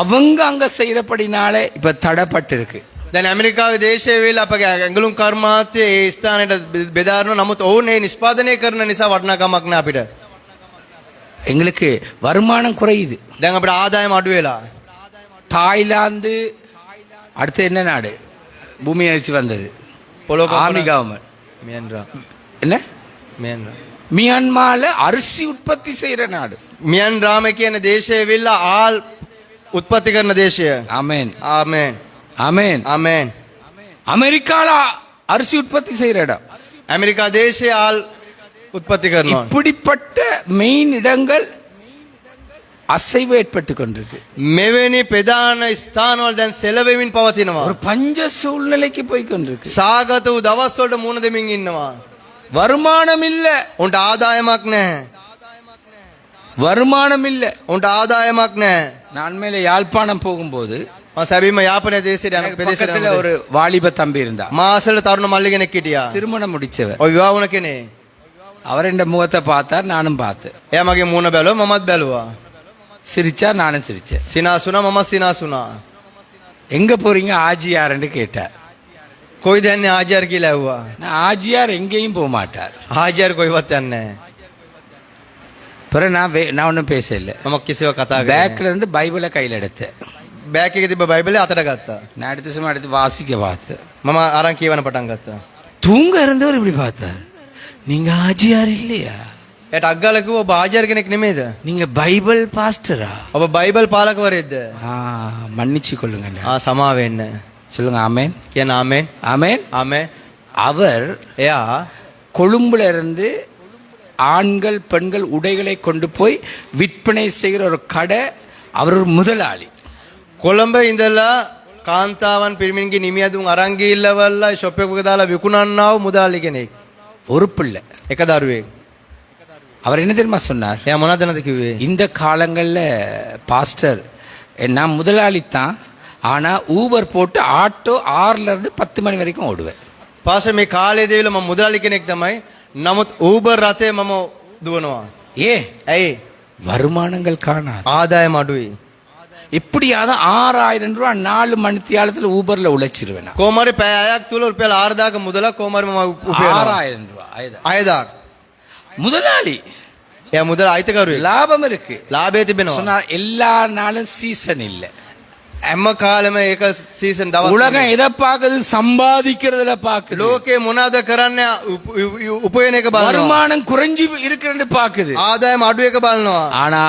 அவங்க அங்க செய்யறபடினால இப்ப தடைப்பட்டு இருக்கு. දැන් ඇමරිකාවේ දේශයේ වෙල අපගේ ඇඟලුම් කර්මාන්තයේ ඒ ස්ථානයට බෙදාරන නමුත් ඔවුන් ඒ නිෂ්පාදනය කරන නිසා වටිනාකමක් නෑ අපිට. எங்களுக்கு வருமானம் குறையுது. දැන් අපිට ආදායම අඩු වෙලා. தாய்லாந்து அடுத்து என்ன நாடு பூமி அதிர்ச்சி வந்தது? Army government. මියන්රා. என்ன? මියන්රා. மியான்மால அரிசி உற்பத்தி செய்யற நாடு. මියන්රාම කියන දේශයේ වෙල ආල් උත්පත්ති කරන දේශය. ஆமென். ආමෙන්. ஆமென். ආමෙන්. அமெரிக்கால அரிசி உற்பத்தி செய்யற இடம். ඇමරිකා දේශයේ ආල් උත්පත්ති කරනවා. இப்படிப்பட்ட மெயின் இடங்கள் அசைவு ஏற்பட்டு கொண்டிருக்கு. මෙවැනි ප්‍රධාන ස්ථානවල දැන් සෙලවෙමින් පවතිනවා. ஒரு பஞ்ச சூழ்நிலைக்கு போய் கொண்டிருக்கு. සාගත වූ දවස්වලට මුහුණ දෙමින් ඉන්නවා. வருமானம் இல்ல, උන්ට ආදායමක් නැහැ. வருமானம் இல்ல. උන්ට ආදායමක් නැහැ. நான் மேல யாழ்ப்பாணம் போகும்போது මම සැබීම යාපනයේ දේශයට යන ප්‍රදේශයට பக்கத்துல ஒரு வாலிப தம்பி இருந்தா, මාසල තරුණ මල්ලි කෙනෙක් හිටියා. திருமணம் முடிச்சவர். ඔය විවාහ වුණ කෙනෙක්. அவர் என் முகத்தை பார்த்தார், நானும் பார்த்தேன். එයා මගේ මූණ බැලුවා මමත් බැලුවා. சிரிச்சா, நானும் சிரிச்சேன். සිනාසුණා මමත් සිනාසුණා. எங்க போறீங்க ஆஜியார்ன்னு கேட்டார். කොයිද යන්නේ ආජාර කියලා ඇහුවා. நான் ஆஜியார் எங்கேயும் போக மாட்டார். ආජාර කොයිවත් යන්නේ නැහැ. பிறகு நான் ஒன்றும் பேசல. මම කිසිවක් කතා කරේ பேக்ல இருந்து பைபிளை கையில் எடுத்தேன். බෑග් එකේ තිබ්බ බයිබලය අතට ගත්තා. நான் எடுத்து சும்மா எடுத்து வாசிக்க பார்த்தேன். මම අරන් කියවන පටන් ගත්තා. தூங்க இருந்தவர் இப்படி பார்த்தார். நீங்க ஆஜியார் இல்லையா? එයාට අග්ගල කිව්වා ඔබ ආජාර කෙනෙක් නෙමෙයිද? நீங்க பைபிள் பாஸ்டரா? ඔබ බයිබල් පාලකවරයෙක්ද? மன்னிச்சு கொள்ளுங்க. සමා වෙන්න. சொல்லுங்க ஆமென். කියන ආමෙන්. ஆமென். ආමෙන්. அவர் එයා கொழும்புல இருந்து ஆண்கள் பெண்கள் உடைகளை கொண்டு போய் விற்பனை செய்கிற ஒரு கடை. அவர் ஒரு முதலாளி. කොළඹ ඉඳලා කාන්තාවන් පිරිමින්ගේ නිමියදුන් අරන් ගිහිල්ලවල්ලා ෂොප් එකක දාලා විකුණන්නා වූ මුදලාලි කෙනෙක්. ஒரு பிள்ளை. එක දරුවෙක්. அவர் என்ன தெரியுமா சொன்னார்? එයා මොනවද නැද කිව්වේ? இந்த காலங்கள்ல பாஸ்டர் நான் முதலாளி தான், ஆனா ஊபர் போட்டு ஆட்டோ 6ல இருந்து 10 மணி வரைக்கும் ஓடுவேன். පාස්ටර් මේ කාලේ දේවිල මම මුදලාලි කෙනෙක් තමයි. නමුත් ඌබර් රථේ මම දුවනවා. ஏ ඇයි? வருமானங்கள் காணாது. ආදායම අඩුයි. எப்படியாவது 6000 ரூபாய் 4 மணித்தியாலத்துல ஊபர்ல உழைச்சிருவேன். කොහමරි පැය 6ක් තුල රුපියල් 4000ක මුදලක් කොහමරි මම උපයනවා. 6000 ரூபாய். 6000ක්. முதலாளி. එයා මුදල අයිතිකරුවෙක්. லாபம் இருக்கு. ලාභය තිබෙනවා. சொன்னா எல்லா நாளும் சீசன் இல்ல. හැම කාලෙම ඒක සීසන් දවස්. உலகம் எதை பாக்குது? சம்பாதிக்கிறதுல பாக்குது. ලෝකේ මොනවාද කරන්නේ? උපයන එක බලනවා. வருமானம் குறைஞ்சி இருக்கிறது பாக்குது. ආදායම අඩු එක බලනවා. ஆனா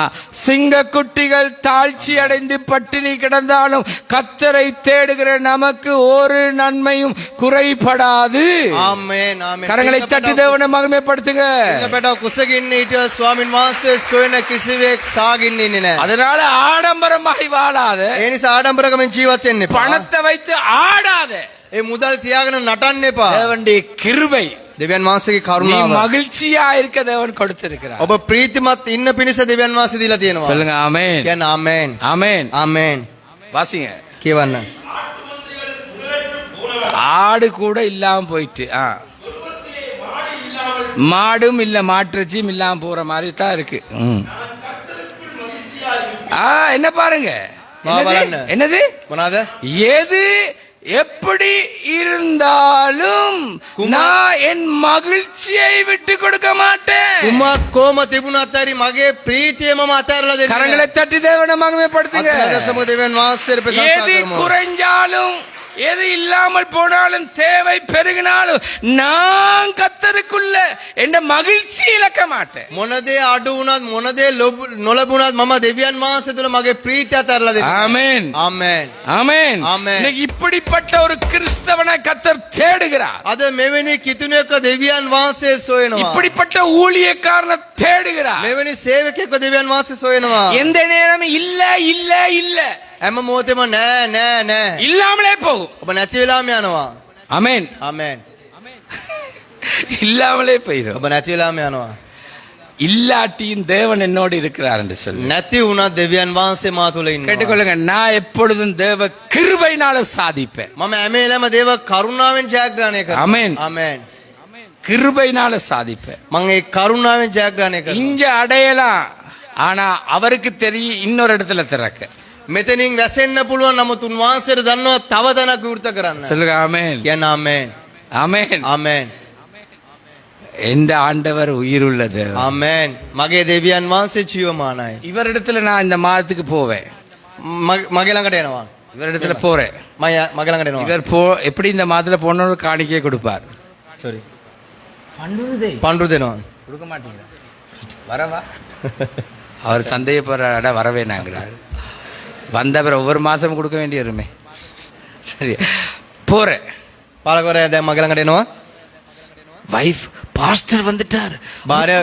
சிங்க குட்டிகள் தாழ்ச்சி அடைந்து பட்டினி கிடந்தாலும் கத்தரை தேடுகிற நமக்கு ஒரு நன்மையும் குறைபடாது. ආමේන් ආමේන්. கரங்களை தட்டி தேவனை மகிமைப்படுத்துங்க. සිංහපැටව කුසගින්න හිටිය ස්වාමින් වහන්සේ සොයන කිසිවෙක් සාගින්න ඉන්නේ නැහැ. அதனால ஆடம்பரமாய் வாழாத, ඒ නිසා ආඩම්බරකමෙන් ජීවත් වෙන්න එපා. பணத்தை வைத்து ஆடாத. ඒ මුදල් තියාගෙන නටන්න එපා. தேவனுடைய கிருபை, දෙවියන් වහන්සේගේ நீ කරුණාව. மகிழ்ச்சியா இருக்க தேவன் கொடுத்திருக்கிறார். ඔබ ප්‍රීතිමත් ඉන්න පිණිස දෙවියන් වහන්සේ දීලා තියෙනවා. சொல்லுங்க ஆமென். කියන ආමේන්. ஆமென். ආමේන්. வாசிங்க. කියවන්න. ஆடு கூட இல்லாம போயிட்டு மாடும் இல்ல, மாற்றுச்சியும் இல்லாம போற மாதிரி தான் இருக்கு. என்ன பாருங்க, என்னது? என்னது? මොනවාද? எது எப்படி இருந்தாலும் நான் என் மகிழ்ச்சியை விட்டு கொடுக்க மாட்டேன். කුමක් කොම තිබුණත් හරි මගේ ප්‍රීතිය මම අතහැරලා දෙන්නේ. கரங்களை தட்டி தேவனை மகிமைப்படுத்துங்க. අත්දැකීම දෙවියන් වහන්සේට ප්‍රශංසා எது කරමු. குறைஞ்சாலும் எது இல்லாமல் போனாலும் தேவை பெருகினாலும் நான் கத்தருக்குள்ள என்ற மகிழ்ச்சி இழக்க மாட்டேன். මොනදේ අඩු වුණත් මොනදේ නොලබුණත් මම දෙවියන් වහන්සේ තුල මගේ ප්‍රීතිය අතහැරලා දෙන්නේ. ஆமென். ආමේන්. ஆமென். ஆமென். இன்னைக்கு இப்படிப்பட்ட ஒரு கிறிஸ்தவனை கத்தர் தேடுகிறார். අද මෙවැනි කිතුණෙක්ව දෙවියන් වහන්සේ සොයනවා. இப்படிப்பட்ட ஊழியக்காரனை தேடுகிறார். මෙවැනි සේවකයෙක්ව දෙවියන් වහන්සේ සොයනවා. எந்த நேரமும் இல்ல இல்ல இல்ல, හැම මොහොතේම නෑ නෑ නෑ. இல்லாமலே போகும். ඔබ නැති වෙලාම යනවා. ஆமென். ආමේන්. இல்லாமலே போயிடும். ඔබ නැති වෙලාම යනවා. இல்லாட்டியும் தேவன் என்னோடு இருக்கிறார் என்று சொல்லு. නැති වුණත් දෙවියන් වහන්සේ මා තුල ඉන්නවා. கேட்டுக்கொள்ளுங்க, நான் எப்பொழுதும் தேவ கிருபையினால சாதிப்பேன். මම හැමේලම දේව කරුණාවෙන් ජයග්‍රහණය කරනවා. ආමෙන්. ආමේන්. கிருபையினால சாதிப்பேன். මම ඒ කරුණාවෙන් ජයග්‍රහණය කරනවා. இங்க அடையலாம், ஆனா அவருக்கு தெரியும் இன்னொரு இடத்துல திறக்க. මෙතනින් වැසෙන්න පුළුවන් නමුත් උන්වහන්සේට දන්නවා තව තැනක් විවෘත කරන්න. சொல்லுங்க ஆமென். කියන ආමේන්. ஆமென். ආමේන්. எந்த ஆண்டவர் உயிருள்ள தேவன். ආමේන්. මගේ දෙවියන් වහන්සේ ජීවමානයි. இவரிடத்துல நான் இந்த மாதத்துக்கு போவேன். මගේ ළඟට එනවා. இவரிடத்துல போறேன். මගේ ළඟට එනවා. இவர் எப்படி இந்த மாதத்துல போனவரு காணிக்கையை கொடுப்பார். sorry. பண்ருதே පඳුරු දෙනවා. கொடுக்க மாட்டீங்களா? வரவா? அவர் சந்தேகப்படுற வரவே நாங்கிறார். வந்தவர் ஒவ்வொரு மாசமும் கொடுக்க வேண்டி வருமே. சரி, போறேன். පාලකවරයා දැන් මගේ ළඟට එනවා. வைஃப் பாஸ்டர் வந்துட்டார். பாரே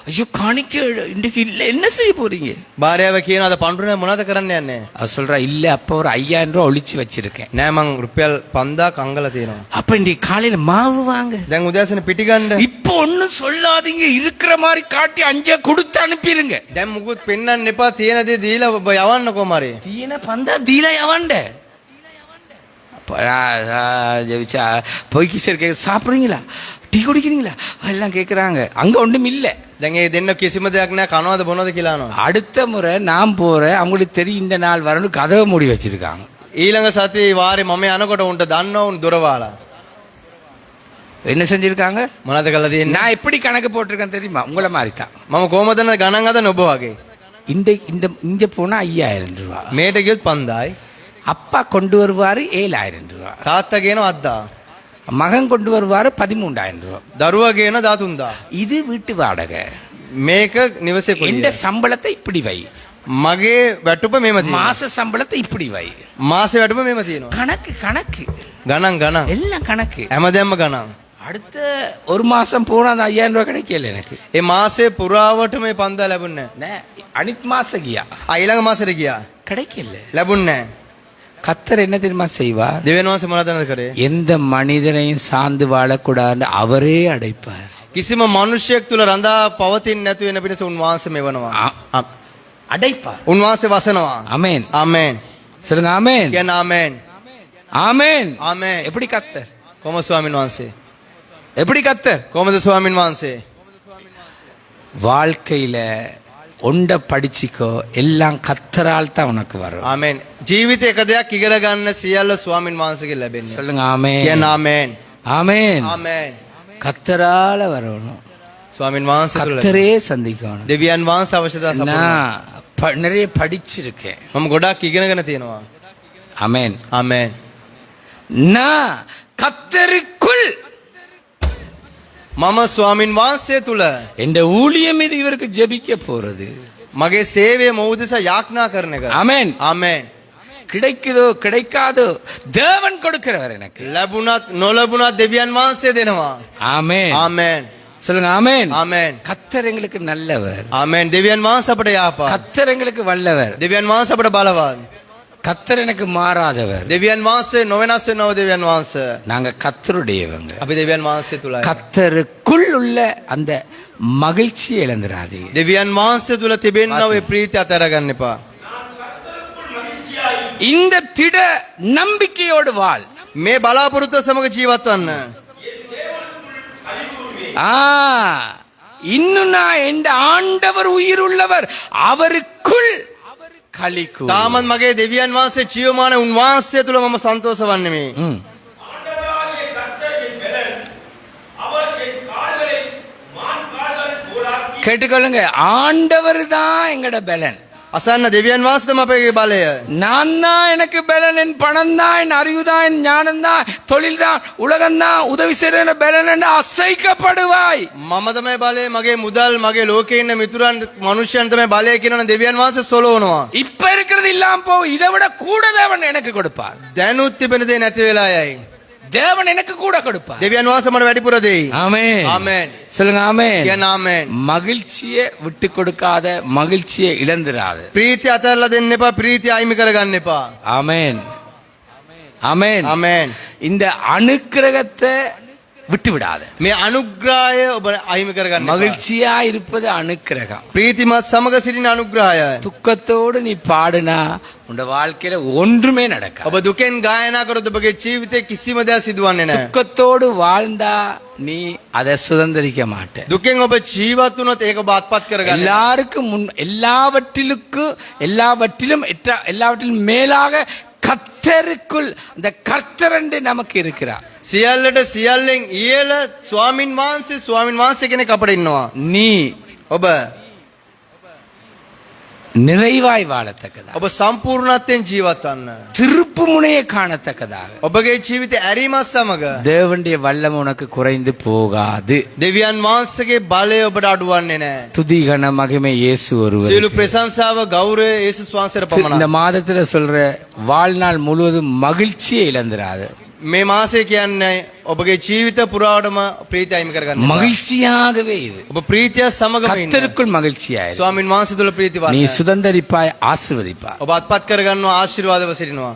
ஐயோ காணிக்க இன்றைக்கு இல்ல, என்ன செய்ய போறீங்க? භාර්යාව කියන අද පඳුරේ මොනවද කරන්න යන්නේ? அவ சொல்றா, இல்ல அப்ப ஒரு 5000 ரூபாய் ஒளிச்சு வச்சிருக்கேன். නෑ මං රුපියල් 5000 අංගල තියෙනවා. அப்ப இன்னைக்கு காலையில மாவு வாங்க. දැන් උදෑසන පිටි ගන්න. இப்போ ஒண்ணும் சொல்லாதீங்க, இருக்கிற மாதிரி காட்டி 5 கொடுத்து அனுப்பிடுங்க. දැන් මුකුත් පෙන්වන්න එපා, තියෙන දේ දීලා ඔබ යවන්න කොමාරේ. தீன பந்தா தீல எவன்ட ஜெபிச்சா பொய்க்கு சரி கேட்க, சாப்பிட்றீங்களா, டீ குடிக்கிறீங்களா எல்லாம் கேட்குறாங்க. அங்க ஒன்றும் இல்லை. දැන් ඒ දෙන්න කිසිම දෙයක් නෑ, කනවද බොනවද කියලා අහනවා. அடுத்த முறை நான் போறேன், அவங்களுக்கு தெரியும் இந்த நாள் வரணும், கதவை மூடி வச்சிருக்காங்க. ඊළඟ සතියේ වාරේ මම යනකොට උන්ට දන්නව උන් දොර වහලා. என்ன செஞ்சிருக்காங்க? මොනවද කළා තියෙන්නේ? நான் எப்படி கணக்கு போட்டிருக்கேன் தெரியுமா? உங்களை மாதிரி தான். මම කොහමද ගණන් හදන්නේ ඔබ වගේ? இங்க போனா 5000 ரூபாய், මේට ගියොත් 5000යි. அப்பா கொண்டு வருவாரு 7000 ரூபாய், තාත්තා කියන 8000. மகன் கொண்டு வருவாரு 13000 ரூபாய். දරුවා කියන 13000. இது வீட்டு வாடகை. මේක නිවසේ இந்த කුලිය. சம்பளத்தை இப்படி வை, මගේ වැටුප මෙම තියෙනවා. மாச சம்பளத்தை இப்படி வை. මාසේ වැටුප මෙම තියෙනවා. கணக்கு கணக்கு ගණන් எல்லாம் கணக்கு. හැමදේම ගණන්. அடுத்த ஒரு மாசம் போனா அந்த 5000 ரூபாய் கிடைக்கல எனக்கு. ඒ මාසේ පුරාවට මේ 5000 ලැබුණේ நே, அனித் மாச கியா නෑ. ඊළඟ මාසෙට ගියා. கிடைக்கல. ලැබුණේ නෑ. கத்தர் என்ன தெரியுமா செய்வார்? දෙවියන් වහන්සේ මොනවද කරේ? எந்த மனிதனையும் சார்ந்து வாழக்கூடாது, அவரே அடைப்பார். කිසිම මිනිසෙක් තුල රඳා පවතින්නේ නැතු වෙන පිණිස උන්වහන්සේ මෙවනවා. அடைப்பார். උන්වහන්සේ වසනවා. ஆமென். ආමෙන්. சொல்லுங்க ஆமென். කියන ආමෙන්. ஆமென். ආමෙන්. எப்படி கத்தர்? කොහොමද ස්වාමින් වහන්සේ? எப்படி கத்தர்? කොහොමද ස්වාමින් වහන්සේ? வாழ்க்கையில ஒண்ட படிச்சுக்கோ, எல்லாம் கத்தரால் தான் உனக்கு வரும். ආමෙන්. ජීවිතේ එක දෙයක් ඉගෙන ගන්න සියල්ල ස්වාමින් වහන්සේගෙන් ලැබෙන්නේ. சொல்லுங்க ஆமென். කියන ආමෙන්. ஆமென். ආමෙන්. கத்தரால வரணும், ස්වාමින් වහන්සේ තුල கத்தரே சந்திக்கணும். දෙවියන් වහන්සේ අවශ්‍යතා සපුරනවා. நான் நிறைய படிச்சிருக்கேன். මම ගොඩක් ඉගෙනගෙන තියෙනවා. ஆமென். ආමෙන්. நான் கத்தருக்குள் මම ස්වාමින් වහන්සේ තුල என்ற ஊழியம் இது இவருக்கு ஜெபிக்க போறது. මගේ සේවය මොහොතස යාඥා කරන එක. ஆமென். ආමෙන්. கிடைக்குதோ கிடைக்காதோ தேவன் கொடுக்கிறவர் எனக்கு. ලැබුණත් නොලැබුණත් දෙවියන් වහන්සේ දෙනවා. ஆமென். ආමෙන්. சொல்லுங்க ஆமென். ආමෙන්. கத்தர் எங்களுக்கு நல்லவர், ආමෙන්. දෙවියන් වහන්සේ අපට යාපා. கத்தர் எங்களுக்கு வல்லவர், දෙවියන් වහන්සේ අපට බලවත්. கத்தர் எனக்கு மாறாதவர். දෙවියන් වහන්සේ නොවෙනස් වෙනව දෙවියන් වහන්සේ. நாங்க கத்தருடையவங்க. අපි දෙවියන් වහන්සේ තුලයි. கத்தருக்குள் உள்ள அந்த மகிழ்ச்சியை இழந்துராதீங்க. දෙවියන් වහන්සේ තුල තිබෙනා ඔය ප්‍රීතිය අතහැර ගන්න එපා. இந்த திட நம்பிக்கையோடு வாழ். මේ බලාපොරොත්තු සමග ජීවත් වන්න. இன்னும் நான் எந்த ஆண்டவர் உயிர் உள்ளவர், அவருக்குள் களி கூறு. තාමත් මගේ දෙවියන් වහන්සේ ජීවමාන උන්වහන්සේ තුල මම සන්තෝෂ වන්නේ මේ. ஆண்டவராகிய கர்த்தர் என் பெலன், அவர் என் கால்களை மான் கால்கள் போலாக்கி கேட்டுக்கொள்ளுங்க, ஆண்டவர் தான் எங்கட பலன். අසන්න දෙවියන් වහන්සේ තමයි අපේ බලය. நான் தான் எனக்கு பலன், என் பணம் தான், என் அறிவு தான், என் ஞானம் தான், தொழில் தான், உலகம் தான் உதவி செய்யற பலன் என்று அசைக்கப்படுவாய். මම තමයි බලය, මගේ මුදල්, මගේ ලෝකේ ඉන්න මිතුරන් මනුෂ්‍යයන් තමයි බලය කියනවනේ දෙවියන් වහන්සේ සොලවනවා. இப்ப இருக்கிறது இல்லாம போ, இதை விட கூட தேவன் எனக்கு கொடுப்பார். දැනුත් තිබෙන දේ නැති වෙලා යයි. தேவன் எனக்கு கூட கொடுப்பார். දෙවියන් වහන්සේ මට වැඩිපුර දෙයි. ஆமென். ආමෙන්. சொல்லுங்க ஆமென். කියන ආමෙන්. மகிழ்ச்சியை விட்டு கொடுக்காத, மகிழ்ச்சியை இழந்துராத. ප්‍රීතිය අතහැරලා දෙන්න එපා, ප්‍රීතිය අයිමි කරගන්න එපා. ஆமென். ஆமென். ආමෙන්. இந்த அனுக்கிரகத்தை விட்டு விடாத. මේ අනුග්‍රහය ඔබ අයිමි කරගන්න එපා. மகிழ்ச்சியா இருப்பது அனுக்கிரகம். ප්‍රීතිමත් සමග සිටින අනුග්‍රහය. துக்கத்தோடு நீ பாடுனா உன் வாழ்க்கையில ஒன்றுமே நடக்காது. ඔබ දුකෙන් ගායනා කරොත් ඔබගේ ජීවිතේ කිසිම දෙයක් සිදුවන්නේ නැහැ. துக்கத்தோடு வாழ்ந்தா நீ அதை சுதந்திரிக்க மாட்ட. දුකෙන් ඔබ ජීවත් වුණොත් ඒක ඔබ අත්පත් කරගන්න. எல்லாருக்கும் எல்லாவற்றிலும் மேலாக கர்த்தருக்குள் இந்த கர்த்தரண்டு நமக்கு இருக்கிறார். සියල්ලට සියල්ලෙන් ඉහළ ස්වාමින් වහන්සේ කෙනෙක් අපිට ඉන්නවා. நீ ඔබ நிறைவாய் வாழத்தக்கதா, ඔබ සම්පූර්ණත්වයෙන් ජීවත් වන්න. திருப்பு முனையை காணத்தக்கதாக ඔබගේ ජීවිතය ඇරීමත් සමග தேவனுடைய வல்லமை உனக்கு குறைந்து போகாது. දෙවියන් වහන්සේගේ බලය ඔබට අඩුවන්නේ නැහැ. துதி கன மகிமை இயேசு ஒருவர். සියලු ප්‍රශංසාව ගෞරවය යේසුස් වහන්සේට இந்த පමණයි. மாதத்துல சொல்ற வாழ்நாள் முழுவதும் மகிழ்ச்சியை இழந்துராது. මේ මාසය කියන්නේ ඔබගේ ජීවිත පුරාවටම ප්‍රීතිය අයිමි කරගන්න. மகிழ்ச்சியாகவே இது ඔබ ප්‍රීතිය සමගම ඉන්න. கர்த்தருக்குள் மகிழ்ச்சியாயிரு. ස්වාමින් වහන්සේ තුළ ප්‍රීතිවත්. நீ சுதந்தரிப்பாய், ஆசீர்வதிப்பாய். ඔබ අත්පත් කරගන්නවා ආශිර්වාදව සිටිනවා.